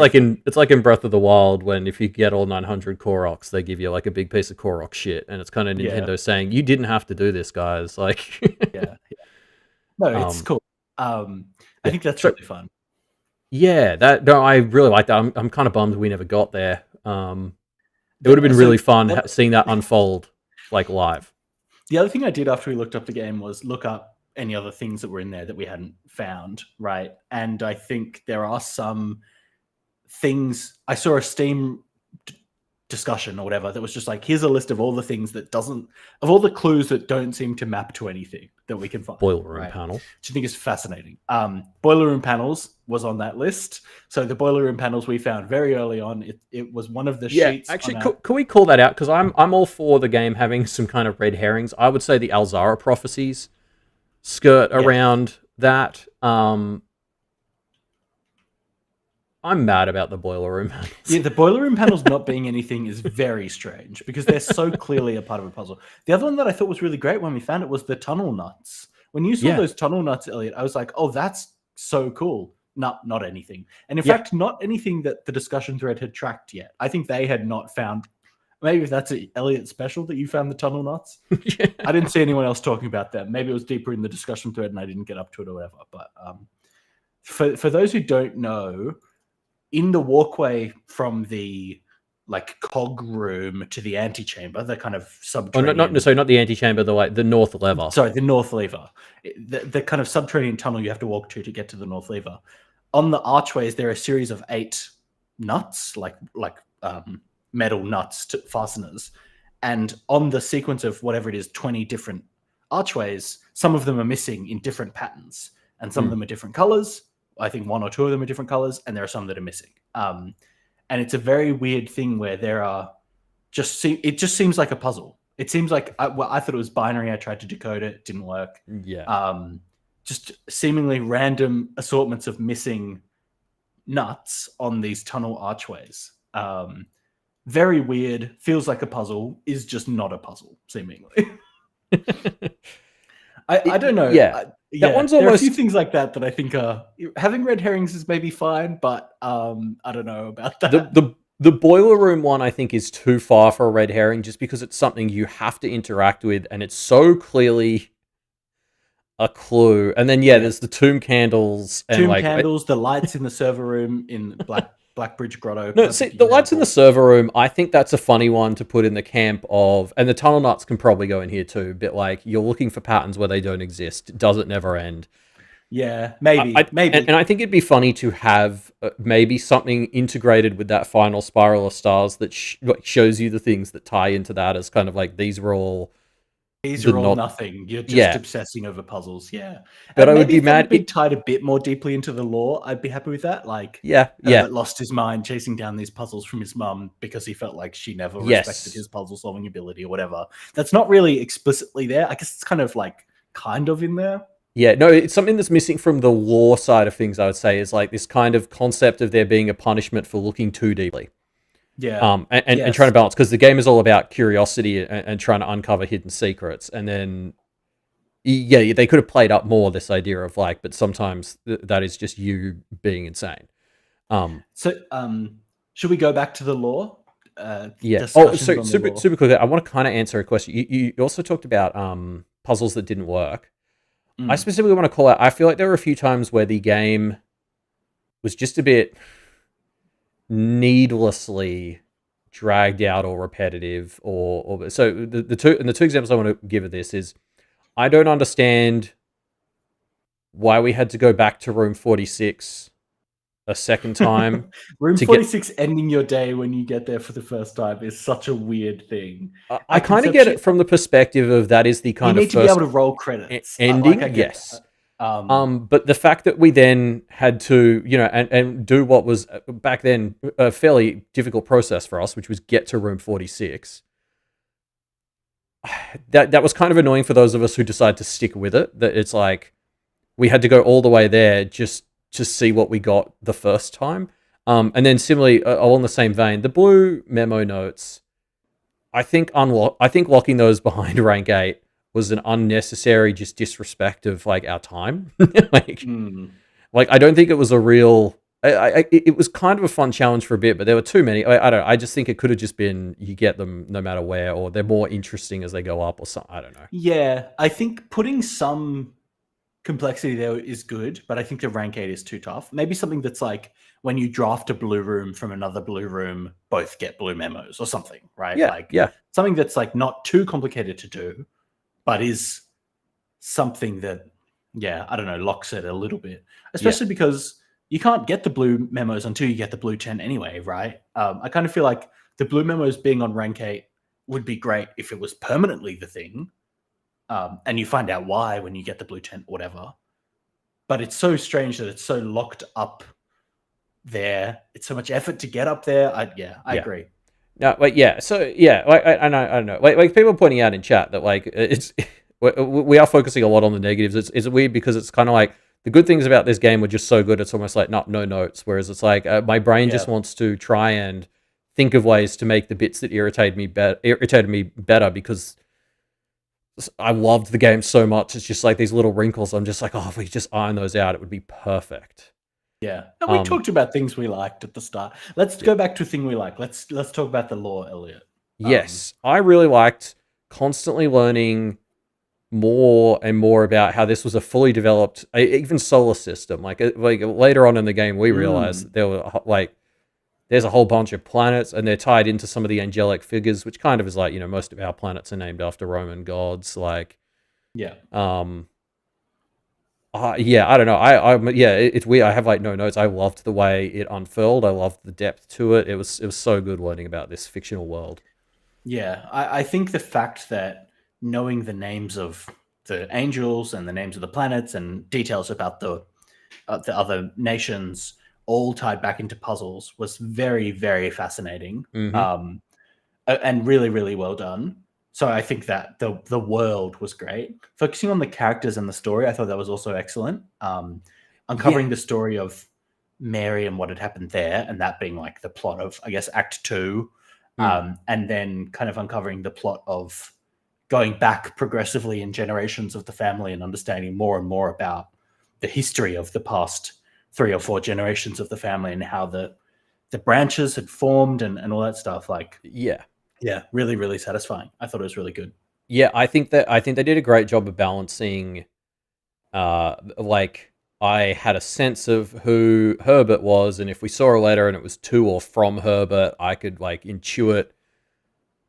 very like in Breath of the Wild when if you get all 900 Koroks, they give you like a big piece of Korok shit, and it's kind of Yeah. Nintendo saying you didn't have to do this, guys. Like, yeah. No, it's cool. I think that's really fun. Yeah, I really like that. I'm kind of bummed we never got there. It would have been really fun seeing that unfold like live. The other thing I did after we looked up the game was look up any other things that were in there that we hadn't found, right? And I think there are some things. I saw a Steam discussion or whatever that was just like, here's a list of all the things of all the clues that don't seem to map to anything that we can find. Boiler room panels, which I think is fascinating. Boiler room panels was on that list. So the boiler room panels we found very early on. It was one of the sheets. Actually, could we call that out? Because I'm all for the game having some kind of red herrings. I would say the Alzara prophecies skirt around that. I'm mad about the boiler room panels. Yeah, the boiler room panels not being anything is very strange because they're so clearly a part of a puzzle. The other one that I thought was really great when we found it was the tunnel nuts. When you saw those tunnel nuts, Elliot, I was like, oh, that's so cool. Not anything. And in fact, not anything that the discussion thread had tracked yet. I think they had not found. Maybe that's an Elliot special that you found the tunnel nuts. I didn't see anyone else talking about them. Maybe it was deeper in the discussion thread and I didn't get up to it or whatever. But for those who don't know, in the walkway from the like cog room to the antechamber, the kind of subterranean. Not the antechamber, the north lever. Sorry, the north lever. The kind of subterranean tunnel you have to walk to get to the north lever. On the archways, there are a series of 8 nuts, like metal nuts, fasteners. And on the sequence of whatever it is, 20 different archways, some of them are missing in different patterns, and some of them are different colors. I think 1 or 2 of them are different colors, and there are some that are missing. And it's a very weird thing where there are it just seems like a puzzle. It seems like I thought it was binary. I tried to decode it, didn't work. Yeah. Just seemingly random assortments of missing nuts on these tunnel archways. Very weird. Feels like a puzzle. Is just not a puzzle, seemingly. I don't know. Yeah. That one's There are a few almost things like that I think having red herrings is maybe fine, but I don't know about that. the boiler room one. I think is too far for a red herring, just because it's something you have to interact with, and it's so clearly a clue. And then there's the tomb candles and Tomb candles, the lights in the server room in Blackbridge Grotto. no, see, the lights in the server room, I think that's a funny one to put in the camp of, and the tunnel nuts can probably go in here too, but like, you're looking for patterns where they don't exist. Does it never end? Yeah, maybe. And I think it'd be funny to have maybe something integrated with that final spiral of stars that shows you the things that tie into that, as kind of like, these are all nothing. You're just obsessing over puzzles. Yeah. But I would maybe be if mad. Been tied a bit more deeply into the lore, I'd be happy with that. Like, Herbert lost his mind chasing down these puzzles from his mum because he felt like she never respected his puzzle solving ability or whatever. That's not really explicitly there. I guess it's kind of in there. Yeah, no, it's something that's missing from the lore side of things, I would say, is like this kind of concept of there being a punishment for looking too deeply. Yeah. And trying to balance, because the game is all about curiosity and trying to uncover hidden secrets. And then, they could have played up more this idea of like, but sometimes that is just you being insane. So, should we go back to the lore? So super quickly, I want to kind of answer a question. You also talked about puzzles that didn't work. I specifically want to call out, I feel like there were a few times where the game was just a bit needlessly dragged out or repetitive, or so the two examples I want to give of this is, I don't understand why we had to go back to room 46 a second time. Room 46 ending your day when you get there for the first time is such a weird thing. I kind of get it from the perspective of that is the kind of first, you need to be able to roll credits ending. Yes. But the fact that we then had to, and do what was back then a fairly difficult process for us, which was get to room 46. That was kind of annoying for those of us who decide to stick with it. That it's like we had to go all the way there just to see what we got the first time. And then similarly, along the same vein, the blue memo notes, I think locking those behind rank 8 was an unnecessary just disrespect of like our time. Like I don't think it was a real. It was kind of a fun challenge for a bit, but there were too many. I don't know. I just think it could have just been you get them no matter where, or they're more interesting as they go up, or something. I don't know. Yeah, I think putting some complexity there is good, but I think the rank 8 is too tough. Maybe something that's like when you draft a blue room from another blue room, both get blue memos or something, right? Something that's like not too complicated to do, but is something that, I don't know, locks it a little bit. Especially because you can't get the blue memos until you get the blue 10 anyway, right? I kind of feel like the blue memos being on rank 8 would be great if it was permanently the thing. And you find out why when you get the blue tent or whatever. But it's so strange that it's so locked up there. It's so much effort to get up there. I agree. No, So I don't know. Like people pointing out in chat that like it's we are focusing a lot on the negatives. It's weird because it's kind of like the good things about this game were just so good. It's almost like no notes. Whereas it's like my brain just wants to try and think of ways to make the bits that irritated me better because I loved the game so much. It's just like these little wrinkles. I'm just like, if we just iron those out, it would be perfect. Yeah. And we talked about things we liked at the start. Let's go back to a thing we like. Let's talk about the lore, Elliot. Yes. I really liked constantly learning more and more about how this was a fully developed, even solar system. Like later on in the game, we realized that there were like, there's a whole bunch of planets and they're tied into some of the angelic figures, which kind of is like, most of our planets are named after Roman gods. Like, I don't know. It's weird. I have like no notes. I loved the way it unfurled. I loved the depth to it. It was so good learning about this fictional world. Yeah. I think the fact that knowing the names of the angels and the names of the planets and details about the other nations all tied back into puzzles was very, very fascinating. And really, really well done. So I think that the world was great. Focusing on the characters and the story, I thought that was also excellent. Uncovering the story of Mary and what had happened there, and that being like the plot of, I guess, Act 2, and then kind of uncovering the plot of going back progressively in generations of the family and understanding more and more about the history of the past 3 or 4 generations of the family and how the branches had formed and all that stuff. Like, yeah, really, really satisfying. I thought it was really good. yeah. I think they did a great job of balancing. Like I had a sense of who Herbert was, and if we saw a letter and it was to or from Herbert, I could like intuit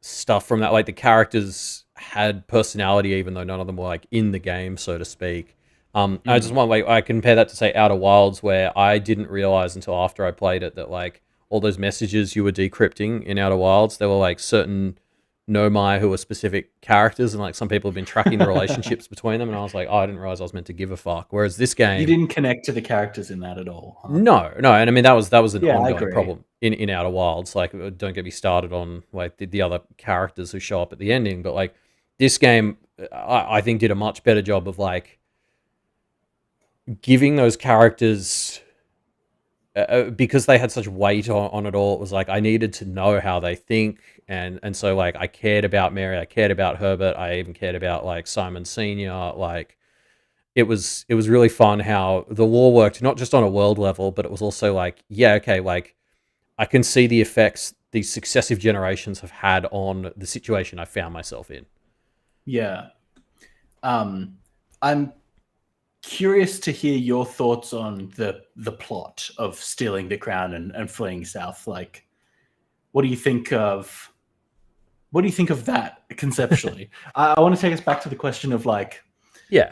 stuff from that. Like the characters had personality, even though none of them were like in the game, so to speak. I just want like I compare that to say Outer Wilds, where I didn't realize until after I played it that like all those messages you were decrypting in Outer Wilds, there were like certain nomai who were specific characters, and like some people have been tracking the relationships between them, and I was like, oh, I didn't realize I was meant to give a fuck. Whereas this game, You didn't connect to the characters in that at all, huh? no, and I mean that was an Yeah, I ongoing agree. problem in Outer Wilds. Like, don't get me started on like the other characters who show up at the ending, but like this game, I think did a much better job of like giving those characters because they had such weight on it all. It was like I needed to know how they think, and so like I cared about Mary, I cared about Herbert, I even cared about like Simon Senior. Like it was really fun how the lore worked, not just on a world level, but it was also like, yeah, okay, like I can see the effects these successive generations have had on the situation I found myself in. Yeah. I'm curious to hear your thoughts on the plot of stealing the crown and fleeing south. Like, what do you think of that conceptually? I want to take us back to the question of like, Yeah.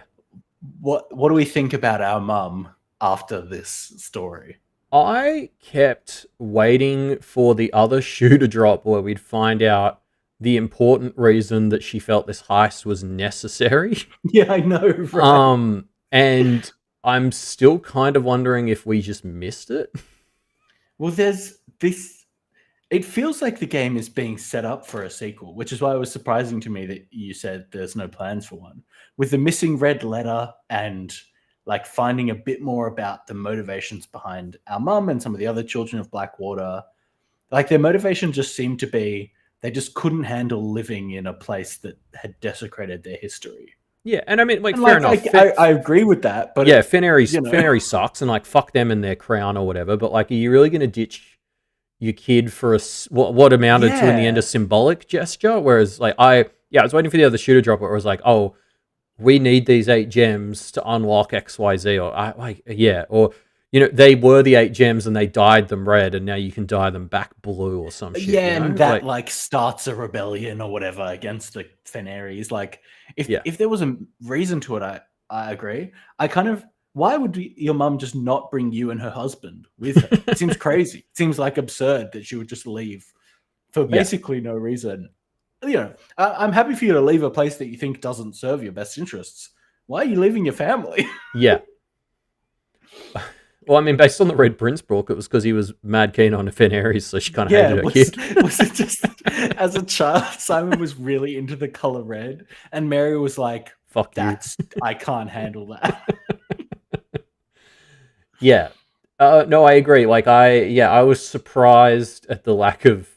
what do we think about our mum after this story? I kept waiting for the other shoe to drop where we'd find out the important reason that she felt this heist was necessary. Yeah, I know, right? And I'm still kind of wondering if we just missed it. Well, there's this. It feels like the game is being set up for a sequel, which is why it was surprising to me that you said there's no plans for one. With the missing red letter and like finding a bit more about the motivations behind our mum and some of the other children of Blackwater, like their motivation just seemed to be they just couldn't handle living in a place that had desecrated their history. Yeah, and I mean, like, And fair like enough. I agree with that, but yeah, Fenary know, sucks, and like, fuck them and their crown or whatever. But like, are you really going to ditch your kid for what amounted to in the end a yeah, symbolic gesture? Whereas, like, I was waiting for the other shoe to drop, where it was like, oh, we need these 8 gems to unlock XYZ, or or they were the 8 gems and they dyed them red, and now you can dye them back blue or some shit. yeah, and that Like, like starts a rebellion or whatever against the Fenaries. Like, yeah, if there was a reason to it, I agree. I kind of why would your mum just not bring you and her husband with her? It seems crazy. It seems like absurd that she would just leave for yeah, basically no reason. I'm happy for you to leave a place that you think doesn't serve your best interests. Why are you leaving your family? yeah. Well, I mean, based on the Red Prince book, it was because he was mad keen on Fenaries, so she kind of hated her kid. Was it just as a child, Simon was really into the color red, and Mary was like, Fuck you. I can't handle that. Yeah. No, I agree. Like, I was surprised at the lack of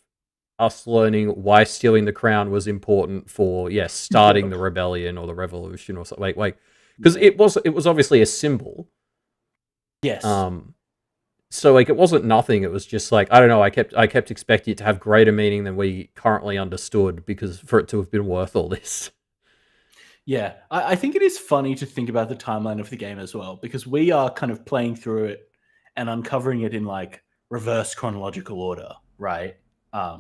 us learning why stealing the crown was important for, starting the rebellion or the revolution or something. Like, because it was obviously a symbol. Yes. So like it wasn't nothing. It was just like I don't know. I kept expecting it to have greater meaning than we currently understood because for it to have been worth all this. Yeah, I think it is funny to think about the timeline of the game as well because we are kind of playing through it and uncovering it in like reverse chronological order, right?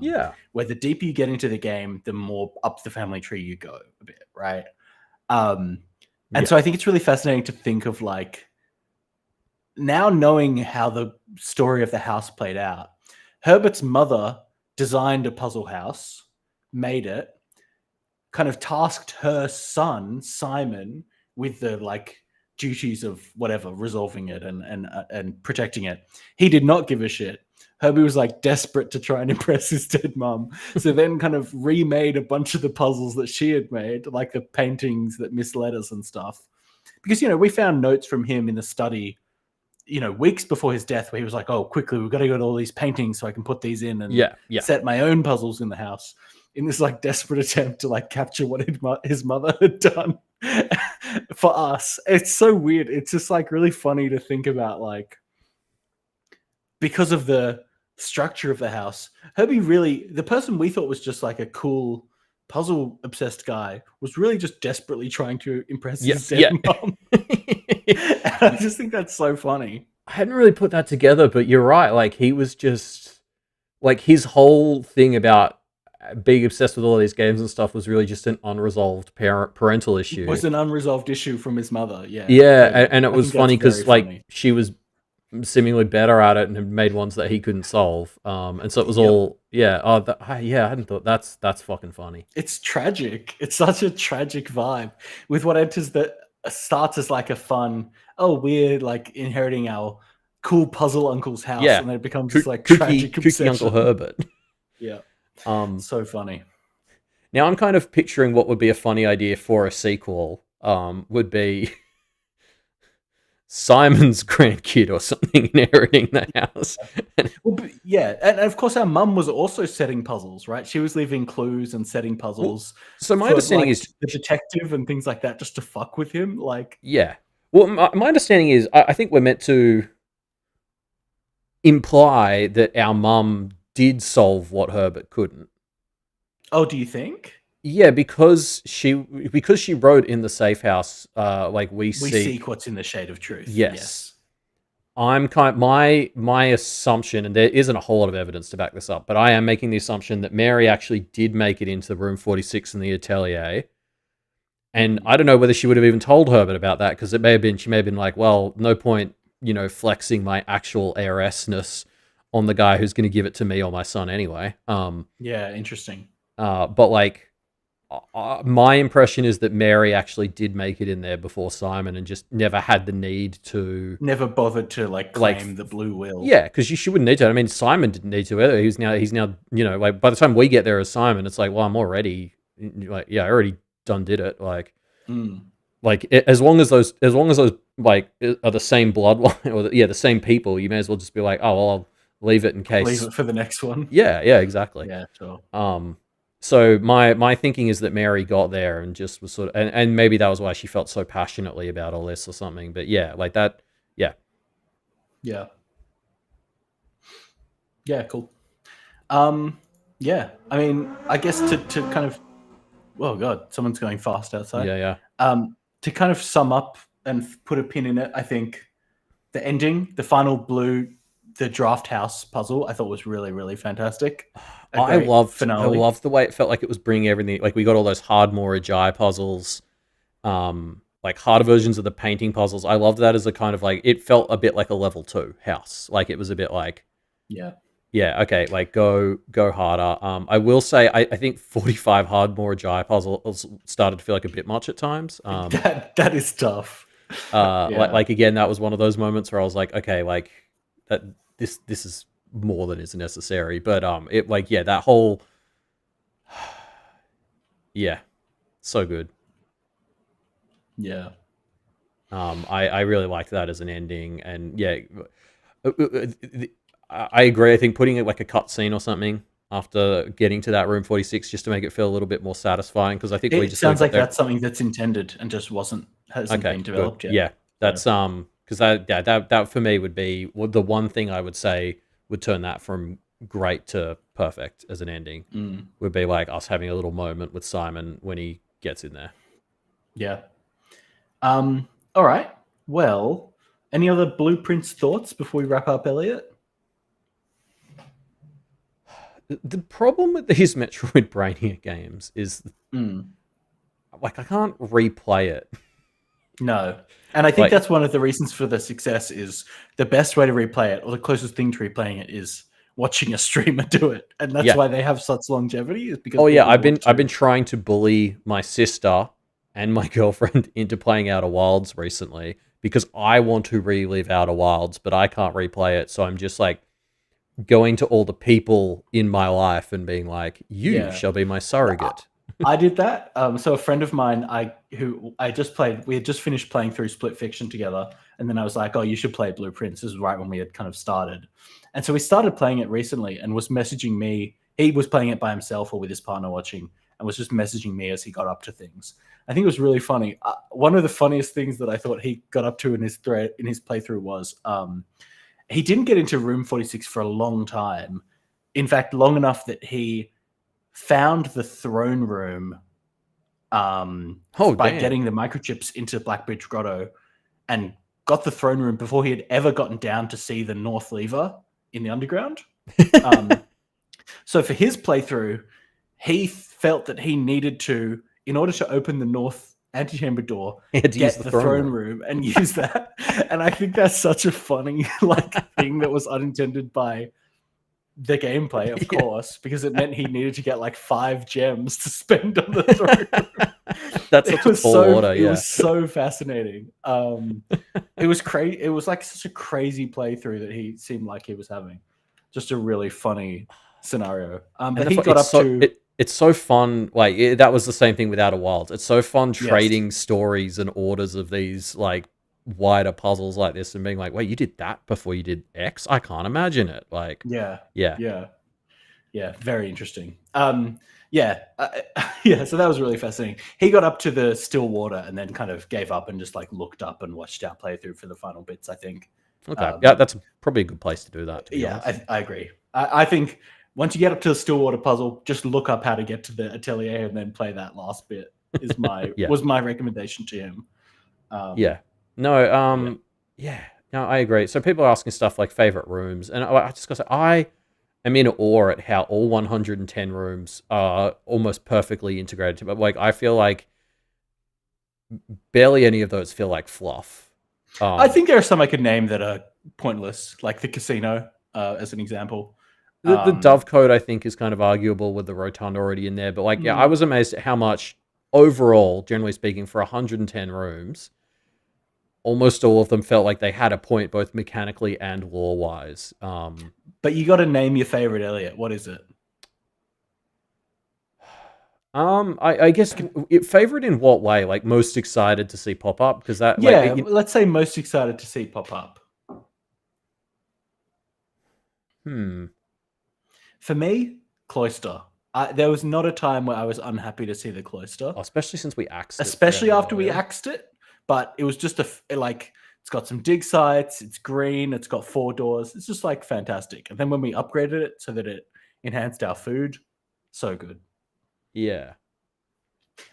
Yeah. Where the deeper you get into the game, the more up the family tree you go a bit, right? And so I think it's really fascinating to think of like now knowing how the story of the house played out. Herbert's mother designed a puzzle house, made it, kind of tasked her son Simon with the like duties of whatever resolving it and protecting it. He did not give a shit. Herbie was like desperate to try and impress his dead mum, so then kind of remade a bunch of the puzzles that she had made, like the paintings that misled us and stuff. Because we found notes from him in the study weeks before his death, where he was like, "Oh, quickly, we've got to go to all these paintings so I can put these in and Yeah. set my own puzzles in the house." In this like desperate attempt to like capture what his mother had done for us. It's so weird. It's just like really funny to think about, like, because of the structure of the house. Herbie really, the person we thought was just like a cool puzzle obsessed guy, was really just desperately trying to impress his dead mom. And I just think that's so funny. I hadn't really put that together, but you're right. Like, he was just like, his whole thing about being obsessed with all these games and stuff was really just an unresolved parental issue. It was an unresolved issue from his mother. Yeah. Yeah. Totally. And it was funny because like she was seemingly better at it and had made ones that he couldn't solve. And so it was all, I hadn't thought that's fucking funny. It's tragic. It's such a tragic vibe with what enters that starts as like a fun, weird, like inheriting our cool puzzle uncle's house, and then it becomes this like tragic obsession. Uncle Herbert. Yeah. So funny. Now I'm kind of picturing what would be a funny idea for a sequel. Would be Simon's grandkid or something inheriting the house. Well, yeah, and of course our mum was also setting puzzles, right? She was leaving clues and setting puzzles. Well, so my understanding is the detective and things like that, just to fuck with him. Like, yeah. Well, my understanding is I think we're meant to imply that our mum did solve what Herbert couldn't. Oh, do you think? Yeah, because she wrote in the safe house, like we seek what's in the shade of truth. Yes. I'm my assumption, and there isn't a whole lot of evidence to back this up, but I am making the assumption that Mary actually did make it into room 46 in the atelier. And I don't know whether she would have even told Herbert about that, because she may have been like, well, no point, flexing my actual heiressness on the guy who's going to give it to me or my son anyway. Yeah, interesting. But like, my impression is that Mary actually did make it in there before Simon, and just never had the need to, never bothered to like claim the blue wheel. Yeah, because she wouldn't need to. I mean, Simon didn't need to either. He's now like, by the time we get there as Simon, it's like, well, I'm already like, I already done did it. Like, like as long as those like are the same bloodline or the same people, you may as well just be like, oh, well, I'll leave it in case. Leave it for the next one. Yeah, exactly. Yeah, sure. So my thinking is that Mary got there and just was sort of, and maybe that was why she felt so passionately about all this or something. But yeah, like that. Yeah. Yeah. Yeah. Cool. Yeah. I mean, I guess to kind of, oh God, someone's going fast outside. Yeah. To kind of sum up and put a pin in it, I think the ending, the final blue, the draft house puzzle, I thought was really, really fantastic. I loved the way it felt like it was bringing everything. Like, we got all those Hardmore Ajay puzzles, like harder versions of the painting puzzles. I loved that as a kind of like, it felt a bit like a level 2 house. Like, it was a bit like, okay, like go harder. I will say, I think 45 Hardmore Ajay puzzles started to feel like a bit much at times. That is tough. Like again, that was one of those moments where I was like, okay, like that. This is more than is necessary, but it like that whole so good. I really liked that as an ending, and I agree. I think putting it like a cutscene or something after getting to that room 46 just to make it feel a little bit more satisfying, because I think it sounds like that's something that's intended and just hasn't been developed yet. Yeah, that's because that for me would be the one thing I would say would turn that from great to perfect as an ending. Would be like us having a little moment with Simon when he gets in there. Yeah. All right. Well, any other Blueprints thoughts before we wrap up, Elliot? The problem with these Metroid Brainiac games is like, I can't replay it. No. And I think that's one of the reasons for the success is the best way to replay it, or the closest thing to replaying it, is watching a streamer do it. And that's why they have such longevity, is because I've been trying to bully my sister and my girlfriend into playing Outer Wilds recently, because I want to relive Outer Wilds, but I can't replay it. So I'm just like going to all the people in my life and being like, you shall be my surrogate. I did that. So a friend of mine, we had just finished playing through Split Fiction together, and then I was like, "Oh, you should play Blueprints." This is right when we had kind of started, and so we started playing it recently, and was messaging me. He was playing it by himself or with his partner watching, and was just messaging me as he got up to things. I think it was really funny. One of the funniest things that I thought he got up to in his playthrough was he didn't get into room 46 for a long time. In fact, long enough that he found the throne room by getting the microchips into Blackbridge Grotto, and got the throne room before he had ever gotten down to see the North Lever in the underground. So for his playthrough, he felt that he needed to, in order to open the North antechamber door, get the throne room and use that. And I think that's such a funny thing that was unintended by the gameplay, of course, because it meant he needed to get 5 gems to spend on the throne. That's such a tall order. It was so fascinating. It was crazy. It was such a crazy playthrough that he seemed like he was having. Just a really funny scenario. But he got up to. It's so fun. That was the same thing with Outer Wilds. It's so fun trading stories and orders of these wider puzzles like this and being like, wait, you did that before you did X? I can't imagine it. Yeah, very interesting. So that was really fascinating. He got up to the still water and then kind of gave up and just looked up and watched our playthrough for the final bits, I think. Okay. That's probably a good place to do that. I agree. I think once you get up to the still water puzzle, just look up how to get to the atelier and then play that last bit is was my recommendation to him. No, I agree. So people are asking stuff like favorite rooms, and I just gotta say, I am in awe at how all 110 rooms are almost perfectly integrated. But I feel like barely any of those feel like fluff. I think there are some I could name that are pointless, like the casino, as an example. The Dove Code, I think, is kind of arguable with the Rotunda already in there. But I was amazed at how much overall, generally speaking, for 110 rooms, almost all of them felt like they had a point both mechanically and lore-wise. But you got to name your favorite, Elliot. What is it? I guess favorite in what way? Most excited to see pop up because that. Let's say most excited to see pop up. For me, Cloister. There was not a time where I was unhappy to see the Cloister, especially since we axed it. Especially after we axed it. But it was just it's got some dig sites, it's green, it's got 4 doors. It's just fantastic. And then when we upgraded it so that it enhanced our food, so good. Yeah.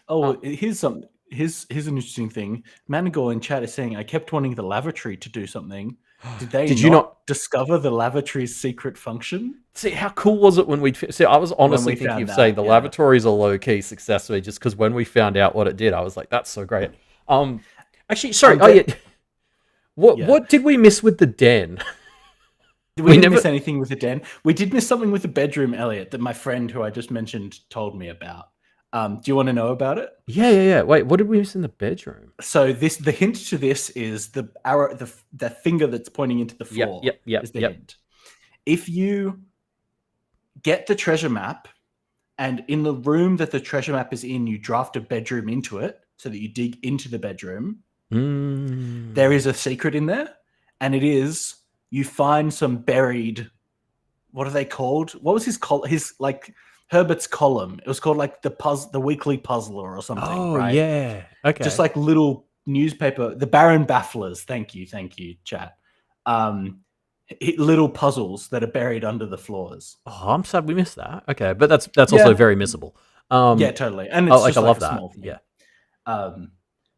Oh, here's an interesting thing. Manigor in chat is saying, I kept wanting the lavatory to do something. Did you not discover the lavatory's secret function? See, how cool was it when we... See, I was honestly thinking of saying the lavatory is a low-key success to me just because when we found out what it did, I was like, that's so great. Actually, sorry. What did we miss with the den? We didn't miss anything with the den. We did miss something with the bedroom, Elliot, that my friend who I just mentioned told me about. Do you want to know about it? Yeah. Wait, what did we miss in the bedroom? So the hint to this is the arrow, the finger that's pointing into the floor. Is the hint. If you get the treasure map, and in the room that the treasure map is in, you draft a bedroom into it, so that you dig into the bedroom. There is a secret in there, and it is you find some buried. What are they called? What was his Herbert's column? It was called the Weekly Puzzler or something. Oh, right? Yeah. Okay. Just little newspaper, the Baron Bafflers. Thank you, chat. Little puzzles that are buried under the floors. Oh, I'm sad we missed that. Okay, but that's also very missable. Totally. And it's I love that.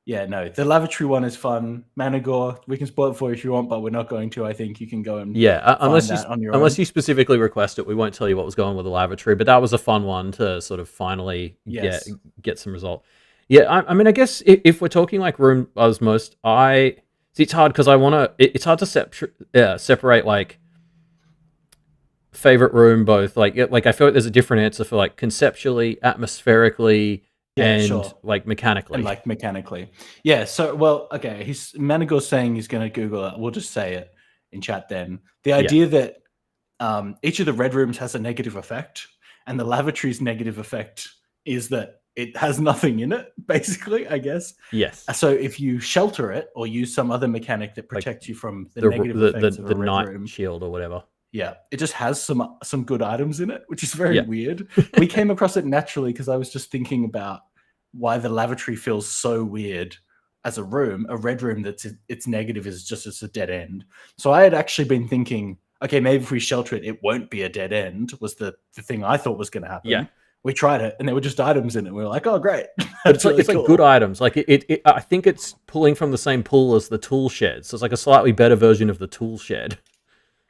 No, the lavatory one is fun. Manigor, we can spoil it for you if you want, but we're not going to. I think you can go and unless you specifically request it, we won't tell you what was going with the lavatory. But that was a fun one to sort of finally get some result. Yeah, I mean, I guess if we're talking room I was most, it's hard because it's hard to separate favorite room both. I feel like there's a different answer for conceptually, atmospherically. Mechanically. And mechanically. Yeah, so, well, okay, Manigor's saying he's going to Google it. We'll just say it in chat then. The idea that each of the red rooms has a negative effect, and the lavatory's negative effect is that it has nothing in it, basically, I guess. Yes. So if you shelter it or use some other mechanic that Like protects you from the the negative effects of a the red night room, shield or whatever. yeah, it just has some good items in it, which is very Yeah. weird. We came across it naturally because I was just thinking about why the lavatory feels so weird as a room. A red room that's its negative is just it's a dead end. So I had actually been thinking, okay, maybe if we shelter it, it won't be a dead end. Was the thing I thought was going to happen. Yeah. We tried it, and there were just items in it. We were like, oh, great. But it's like really it's like cool. good items. Like I think it's pulling from the same pool as the tool shed. So it's like a slightly better version of the tool shed.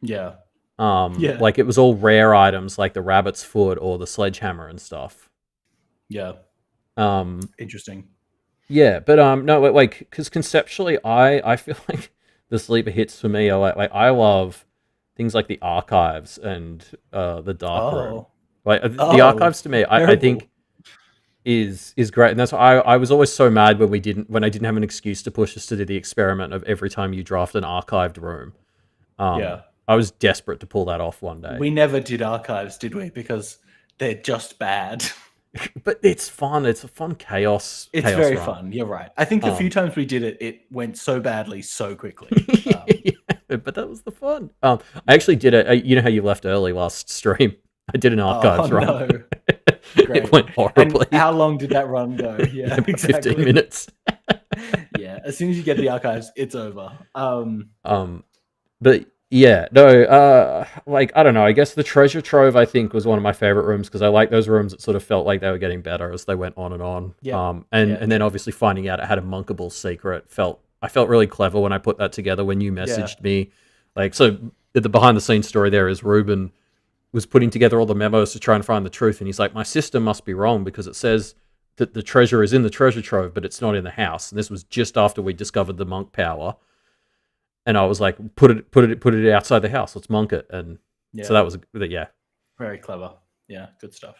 Yeah. Yeah. Like it was all rare items like the rabbit's foot or the sledgehammer and stuff. Yeah. Um, Interesting. yeah, but no, like because conceptually, I feel like the sleeper hits for me are like I love things like the archives and the dark room. Oh. Like the Oh. archives to me, I think Terrible. is great, and that's why I was always so mad when I didn't have an excuse to push us to do the experiment of every time you draft an archived room. Yeah. I was desperate to pull that off one day. We never did archives, did we? Because they're just bad. But it's fun. It's a fun chaos. It's chaos very run. fun. You're right. I think the few times we did it, it went so badly so quickly. Yeah, but that was the fun. I actually did it. You know how you left early last stream? I did an archives run. No. It went horribly. And how long did that run go? Yeah, exactly. 15 minutes. Yeah, as soon as you get the archives, it's over. But yeah, no, like I don't know. I guess the treasure trove I think was one of my favorite rooms because I like those rooms that sort of felt like they were getting better as they went on and on. Yeah. And then obviously finding out it had a monkable secret I felt really clever when I put that together when you messaged me. Like, so the behind the scenes story there is Ruben was putting together all the memos to try and find the truth, and he's like, my system must be wrong because it says that the treasure is in the treasure trove, but it's not in the house. And this was just after we discovered the monk power. And I was like, put it outside the house. Let's monk it. And so that was very clever. Yeah, good stuff.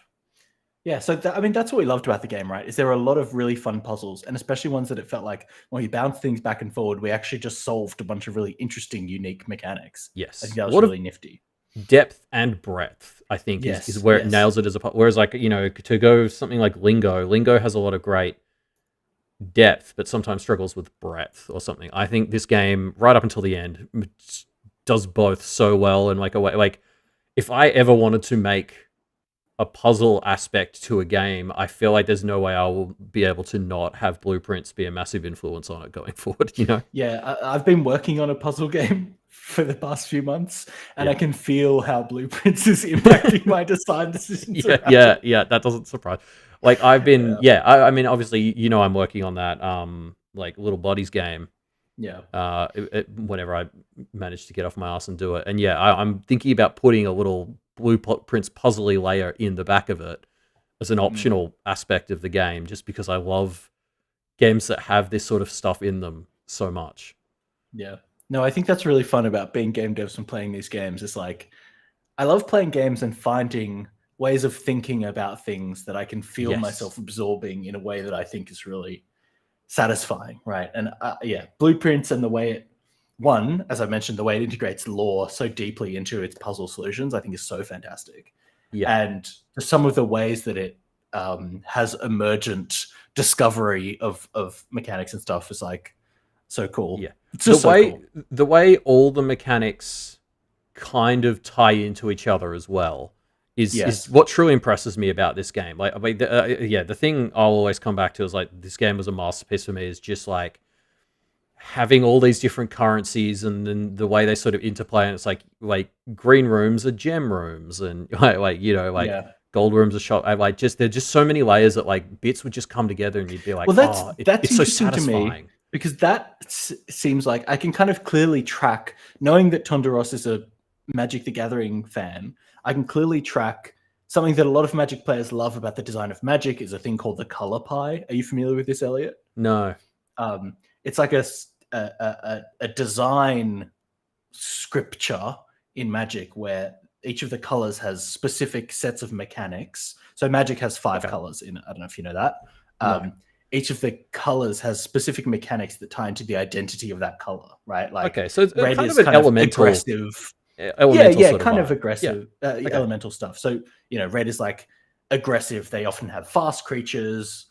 Yeah, so I mean, that's what we loved about the game, right? Is there were a lot of really fun puzzles, and especially ones that it felt like when you bounce things back and forward, we actually just solved a bunch of really interesting, unique mechanics. Yes, I think that was really nifty. Depth and breadth, I think, is where it nails it as a. Whereas, like to go something like Lingo has a lot of great depth, but sometimes struggles with breadth or something. I think this game, right up until the end, does both so well in like a way. Like, if I ever wanted to make a puzzle aspect to a game, I feel like there's no way I will be able to not have blueprints be a massive influence on it going forward. Yeah, I've been working on a puzzle game for the past few months, and I can feel how blueprints is impacting my design decisions. Yeah, that doesn't surprise. Like I've been, I mean, obviously, I'm working on that, like Little Bodies game. Yeah. Whenever I manage to get off my ass and do it, and I'm thinking about putting a little blueprints puzzly layer in the back of it as an optional aspect of the game, just because I love games that have this sort of stuff in them so much. Yeah. No, I think that's really fun about being game devs and playing these games. It's like, I love playing games and finding ways of thinking about things that I can feel myself absorbing in a way that I think is really satisfying, right? And blueprints and the way it, as I mentioned, the way it integrates lore so deeply into its puzzle solutions, I think is so fantastic. Yeah. And some of the ways that it has emergent discovery of mechanics and stuff is like so cool. Yeah. It's just cool. The way all the mechanics kind of tie into each other as well is what truly impresses me about this game. Like, the thing I'll always come back to is like this game was a masterpiece for me. Is just like having all these different currencies and then the way they sort of interplay. And it's like green rooms are gem rooms, and gold rooms are shop. There's just so many layers that like bits would just come together, and you'd be like, well, that's so interesting satisfying to me, because that seems like I can kind of clearly track, knowing that Tonderos is a Magic the Gathering fan. I can clearly track something that a lot of Magic players love about the design of Magic is a thing called the color pie. Are you familiar with this, Elliot? No. It's like a design scripture in Magic where each of the colors has specific sets of mechanics. So Magic has 5 colors in it. I don't know if you know that. No. Each of the colors has specific mechanics that tie into the identity of that color, right? Like, okay, so it's red kind is of an elemental, aggressive. elemental Kind of aggressive elemental stuff. So red is like aggressive. They often have fast creatures.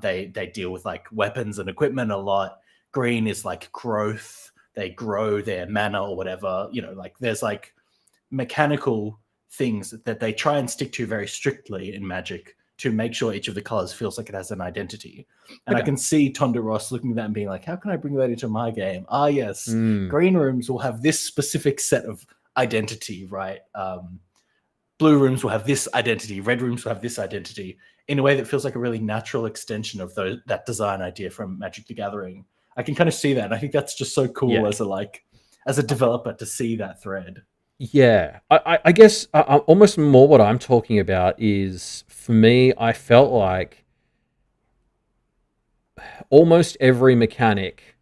They deal with like weapons and equipment a lot. Green is like growth. They grow their mana or whatever. Like there's like mechanical things that they try and stick to very strictly in Magic to make sure each of the colors feels like it has an identity. And I can see Tonda Ross looking at that and being like, how can I bring that into my game? Yes, green rooms will have this specific set of identity, right? Blue rooms will have this identity, red rooms will have this identity, in a way that feels like a really natural extension of that design idea from Magic the Gathering. I can kind of see that. And I think that's just so cool as a developer to see that thread. Yeah, I guess almost more what I'm talking about is, for me, I felt like almost every mechanic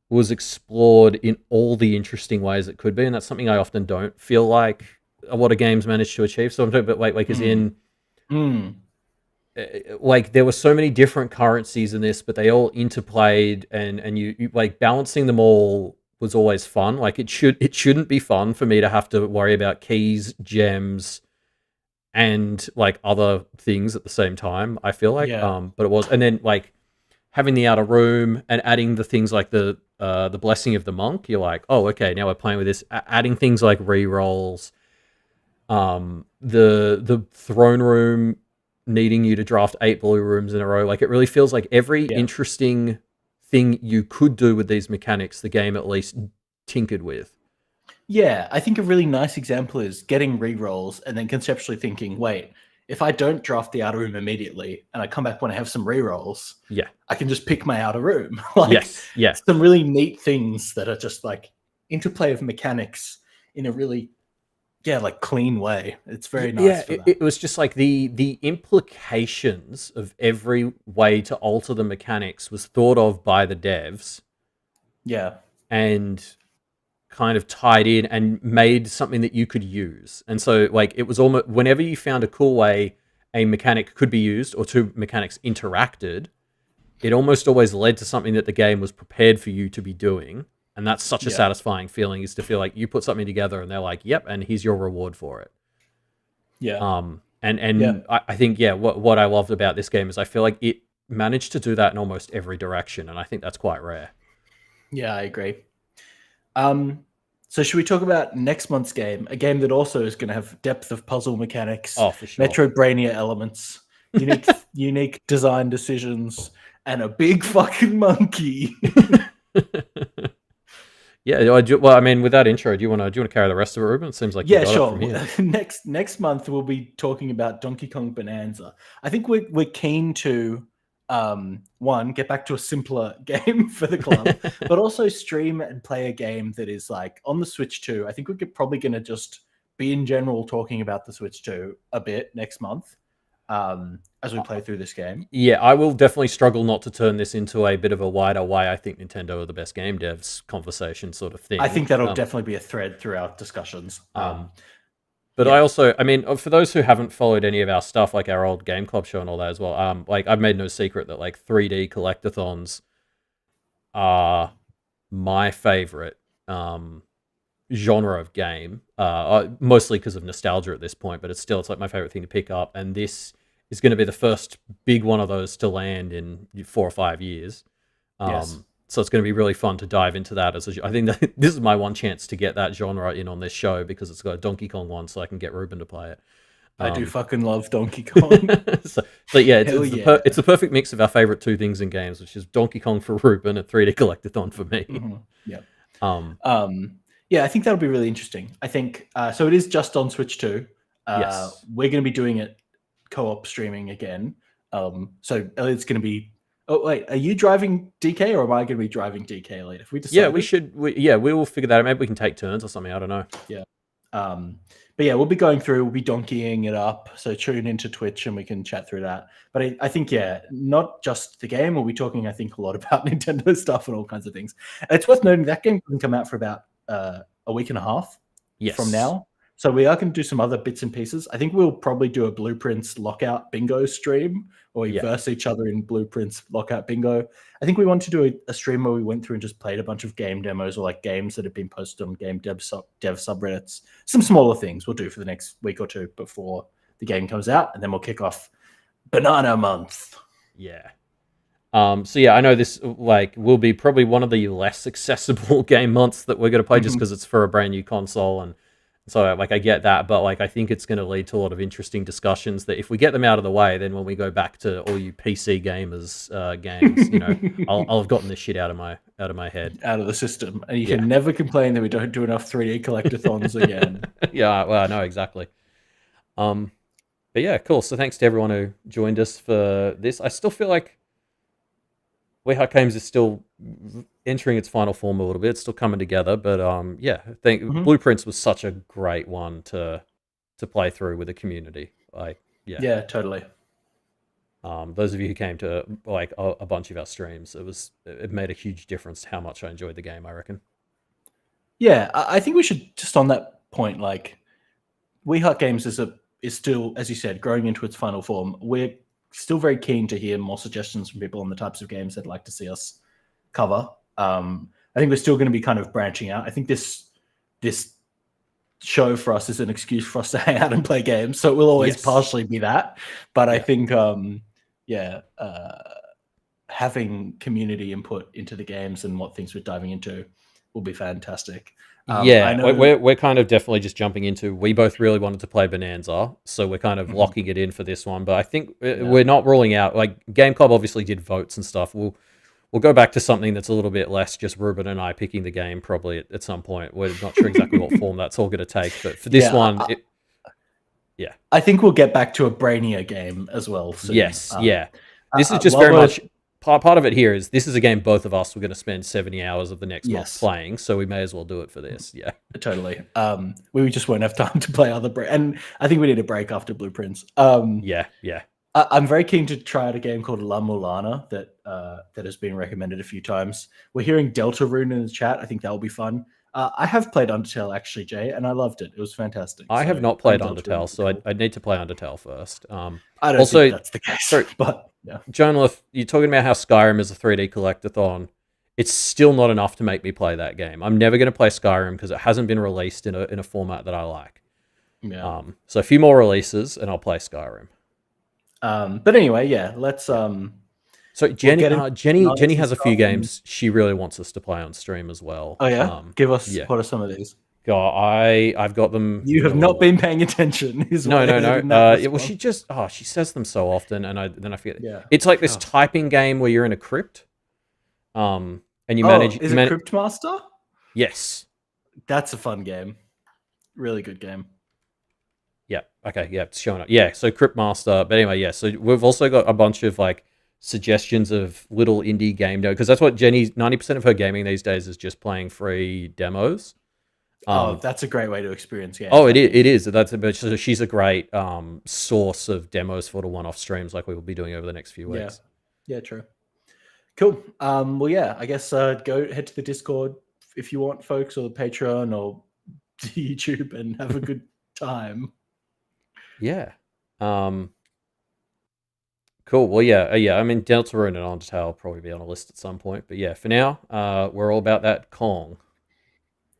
was explored in all the interesting ways it could be, and that's something I often don't feel like a lot of games manage to achieve. So I'm talking about like as in, like there were so many different currencies in this, but they all interplayed, and you like balancing them all was always fun. Like it shouldn't be fun for me to have to worry about keys, gems, and like other things at the same time, I feel like. But it was, and then like having the outer room and adding the things like the blessing of the monk, you're like, oh, okay, now we're playing with this. Adding things like rerolls, the throne room needing you to draft 8 blue rooms in a row. Like it really feels like every interesting thing you could do with these mechanics, the game at least tinkered with. Yeah, I think a really nice example is getting rerolls and then conceptually thinking, wait, if I don't draft the outer room immediately and I come back when I have some rerolls, I can just pick my outer room. Some really neat things that are just like interplay of mechanics in a really like clean way. It's very nice. It was just like the implications of every way to alter the mechanics was thought of by the devs. Yeah. And kind of tied in and made something that you could use. And so like it was almost whenever you found a cool way a mechanic could be used or two mechanics interacted, it almost always led to something that the game was prepared for you to be doing. And that's such a satisfying feeling, is to feel like you put something together and they're like, yep, and here's your reward for it. I think what I loved about this game is I feel like it managed to do that in almost every direction, and I think that's quite rare. Yeah, I agree. So should we talk about next month's game? A game that also is going to have depth of puzzle mechanics, for sure. Metroidvania elements, unique design decisions, and a big fucking monkey. Well, I mean, with that intro, do you want to carry the rest of it, Ruben? It seems like sure. Next month we'll be talking about Donkey Kong Bonanza. I think we're keen to one, get back to a simpler game for the club, but also stream and play a game that is like on the Switch 2. I think we're probably going to just be in general talking about the Switch 2 a bit next month as we play through this game. Yeah, I will definitely struggle not to turn this into a bit of a wider why I think Nintendo are the best game devs conversation sort of thing. I think that'll definitely be a thread through our discussions. But I also, I mean, for those who haven't followed any of our stuff, like our old Game Club show and all that as well, like I've made no secret that like 3D collectathons are my favorite genre of game, mostly because of nostalgia at this point, but it's like my favorite thing to pick up. And this is going to be the first big one of those to land in 4 or 5 years. So it's going to be really fun to dive into that. I think that this is my one chance to get that genre in on this show, because it's got a Donkey Kong one, so I can get Ruben to play it. I do fucking love Donkey Kong. so yeah, it's the perfect mix of our favorite two things in games, which is Donkey Kong for Ruben and 3D Collectathon for me. I think that'll be really interesting. I think so. It is just on Switch 2. Yes, we're going to be doing it co-op streaming again. So Elliot's going to be. Oh wait, are you driving DK or am I going to be driving DK later? If we decide, we will figure that out. Maybe we can take turns or something. I don't know. Yeah. But yeah, we'll be going through. We'll be donkeying it up. So tune into Twitch and we can chat through that. But I think not just the game. We'll be talking, I think, a lot about Nintendo stuff and all kinds of things. And it's worth noting that game doesn't come out for about a week and a half from now. So we are going to do some other bits and pieces. I think we'll probably do a Blueprints Lockout Bingo stream, or we verse each other in Blueprints Lockout Bingo. I think we want to do a stream where we went through and just played a bunch of game demos, or like games that have been posted on game dev subreddits. Some smaller things we'll do for the next week or two before the game comes out, and then we'll kick off Banana Month. Yeah. So yeah, I know this will be probably one of the less accessible game months that we're going to play just because it's for a brand new console, and so I get that, but I think it's going to lead to a lot of interesting discussions that if we get them out of the way, then when we go back to all you PC gamers games, I'll have gotten this shit out of my head, out of the system, and you can never complain that we don't do enough 3D collectathons again. Yeah, well, no, exactly. But yeah, cool. So thanks to everyone who joined us for this. I still feel like WHG Games is still entering its final form a little bit. It's still coming together, but I think Blueprints was such a great one to play through with the community. Yeah, totally. Those of you who came to a bunch of our streams, it made a huge difference to how much I enjoyed the game, I reckon. Yeah, I think we should just on that point, WHG Games is still, as you said, growing into its final form. We're still very keen to hear more suggestions from people on the types of games they'd like to see us cover. I think we're still going to be kind of branching out. I think this show for us is an excuse for us to hang out and play games, so it will always partially be that. But I think, having community input into the games and what things we're diving into will be fantastic. I know we're kind of definitely just jumping into. We both really wanted to play Bonanza, so we're kind of locking it in for this one. But I think we're not ruling out. Game Club obviously did votes and stuff. We'll go back to something that's a little bit less just Ruben and I picking the game probably at some point. We're not sure exactly what form that's all going to take, but for this one, I think we'll get back to a brainier game as well soon. Yes, this is just very much. Part of it here is this is a game both of us were going to spend 70 hours of the next month playing, so we may as well do it for this. Yeah, totally. We just won't have time to play other and I think we need a break after Blueprints. Yeah. I'm very keen to try out a game called La Mulana that has been recommended a few times. We're hearing Deltarune in the chat. I think that will be fun. I have played Undertale actually, Jay, and I loved it. It was fantastic. I have not played Undertale, so I need to play Undertale first. I don't think that's the case, but yeah. Jonathan, you're talking about how Skyrim is a 3D collectathon. It's still not enough to make me play that game. I'm never going to play Skyrim because it hasn't been released in a format that I like. Yeah. So a few more releases, and I'll play Skyrim. But anyway, let's. So Jenny has a few games she really wants us to play on stream as well. Oh yeah, give us. What are some of these? God, I've got them. You have not been paying attention. No. Well, she says them so often, and then I forget. Yeah. It's like this typing game where you're in a crypt, and you manage. Is it Crypt Master? Yes. That's a fun game. Really good game. Yeah. Okay. Yeah, it's showing up. Yeah. So Crypt Master, but anyway, So we've also got a bunch of suggestions of little indie game because that's what Jenny's 90% of her gaming these days is just playing free demos. That's a great way to experience games. Oh, it is. So she's a great source of demos for the one-off streams like we will be doing over the next few weeks. Yeah, true. Cool. I guess go head to the Discord if you want, folks, or the Patreon or YouTube and have a good time. Yeah. Cool. Well, I mean, Deltarune and Undertale will probably be on a list at some point. But yeah, for now, we're all about that Kong.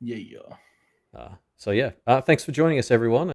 Yeah. Thanks for joining us, everyone.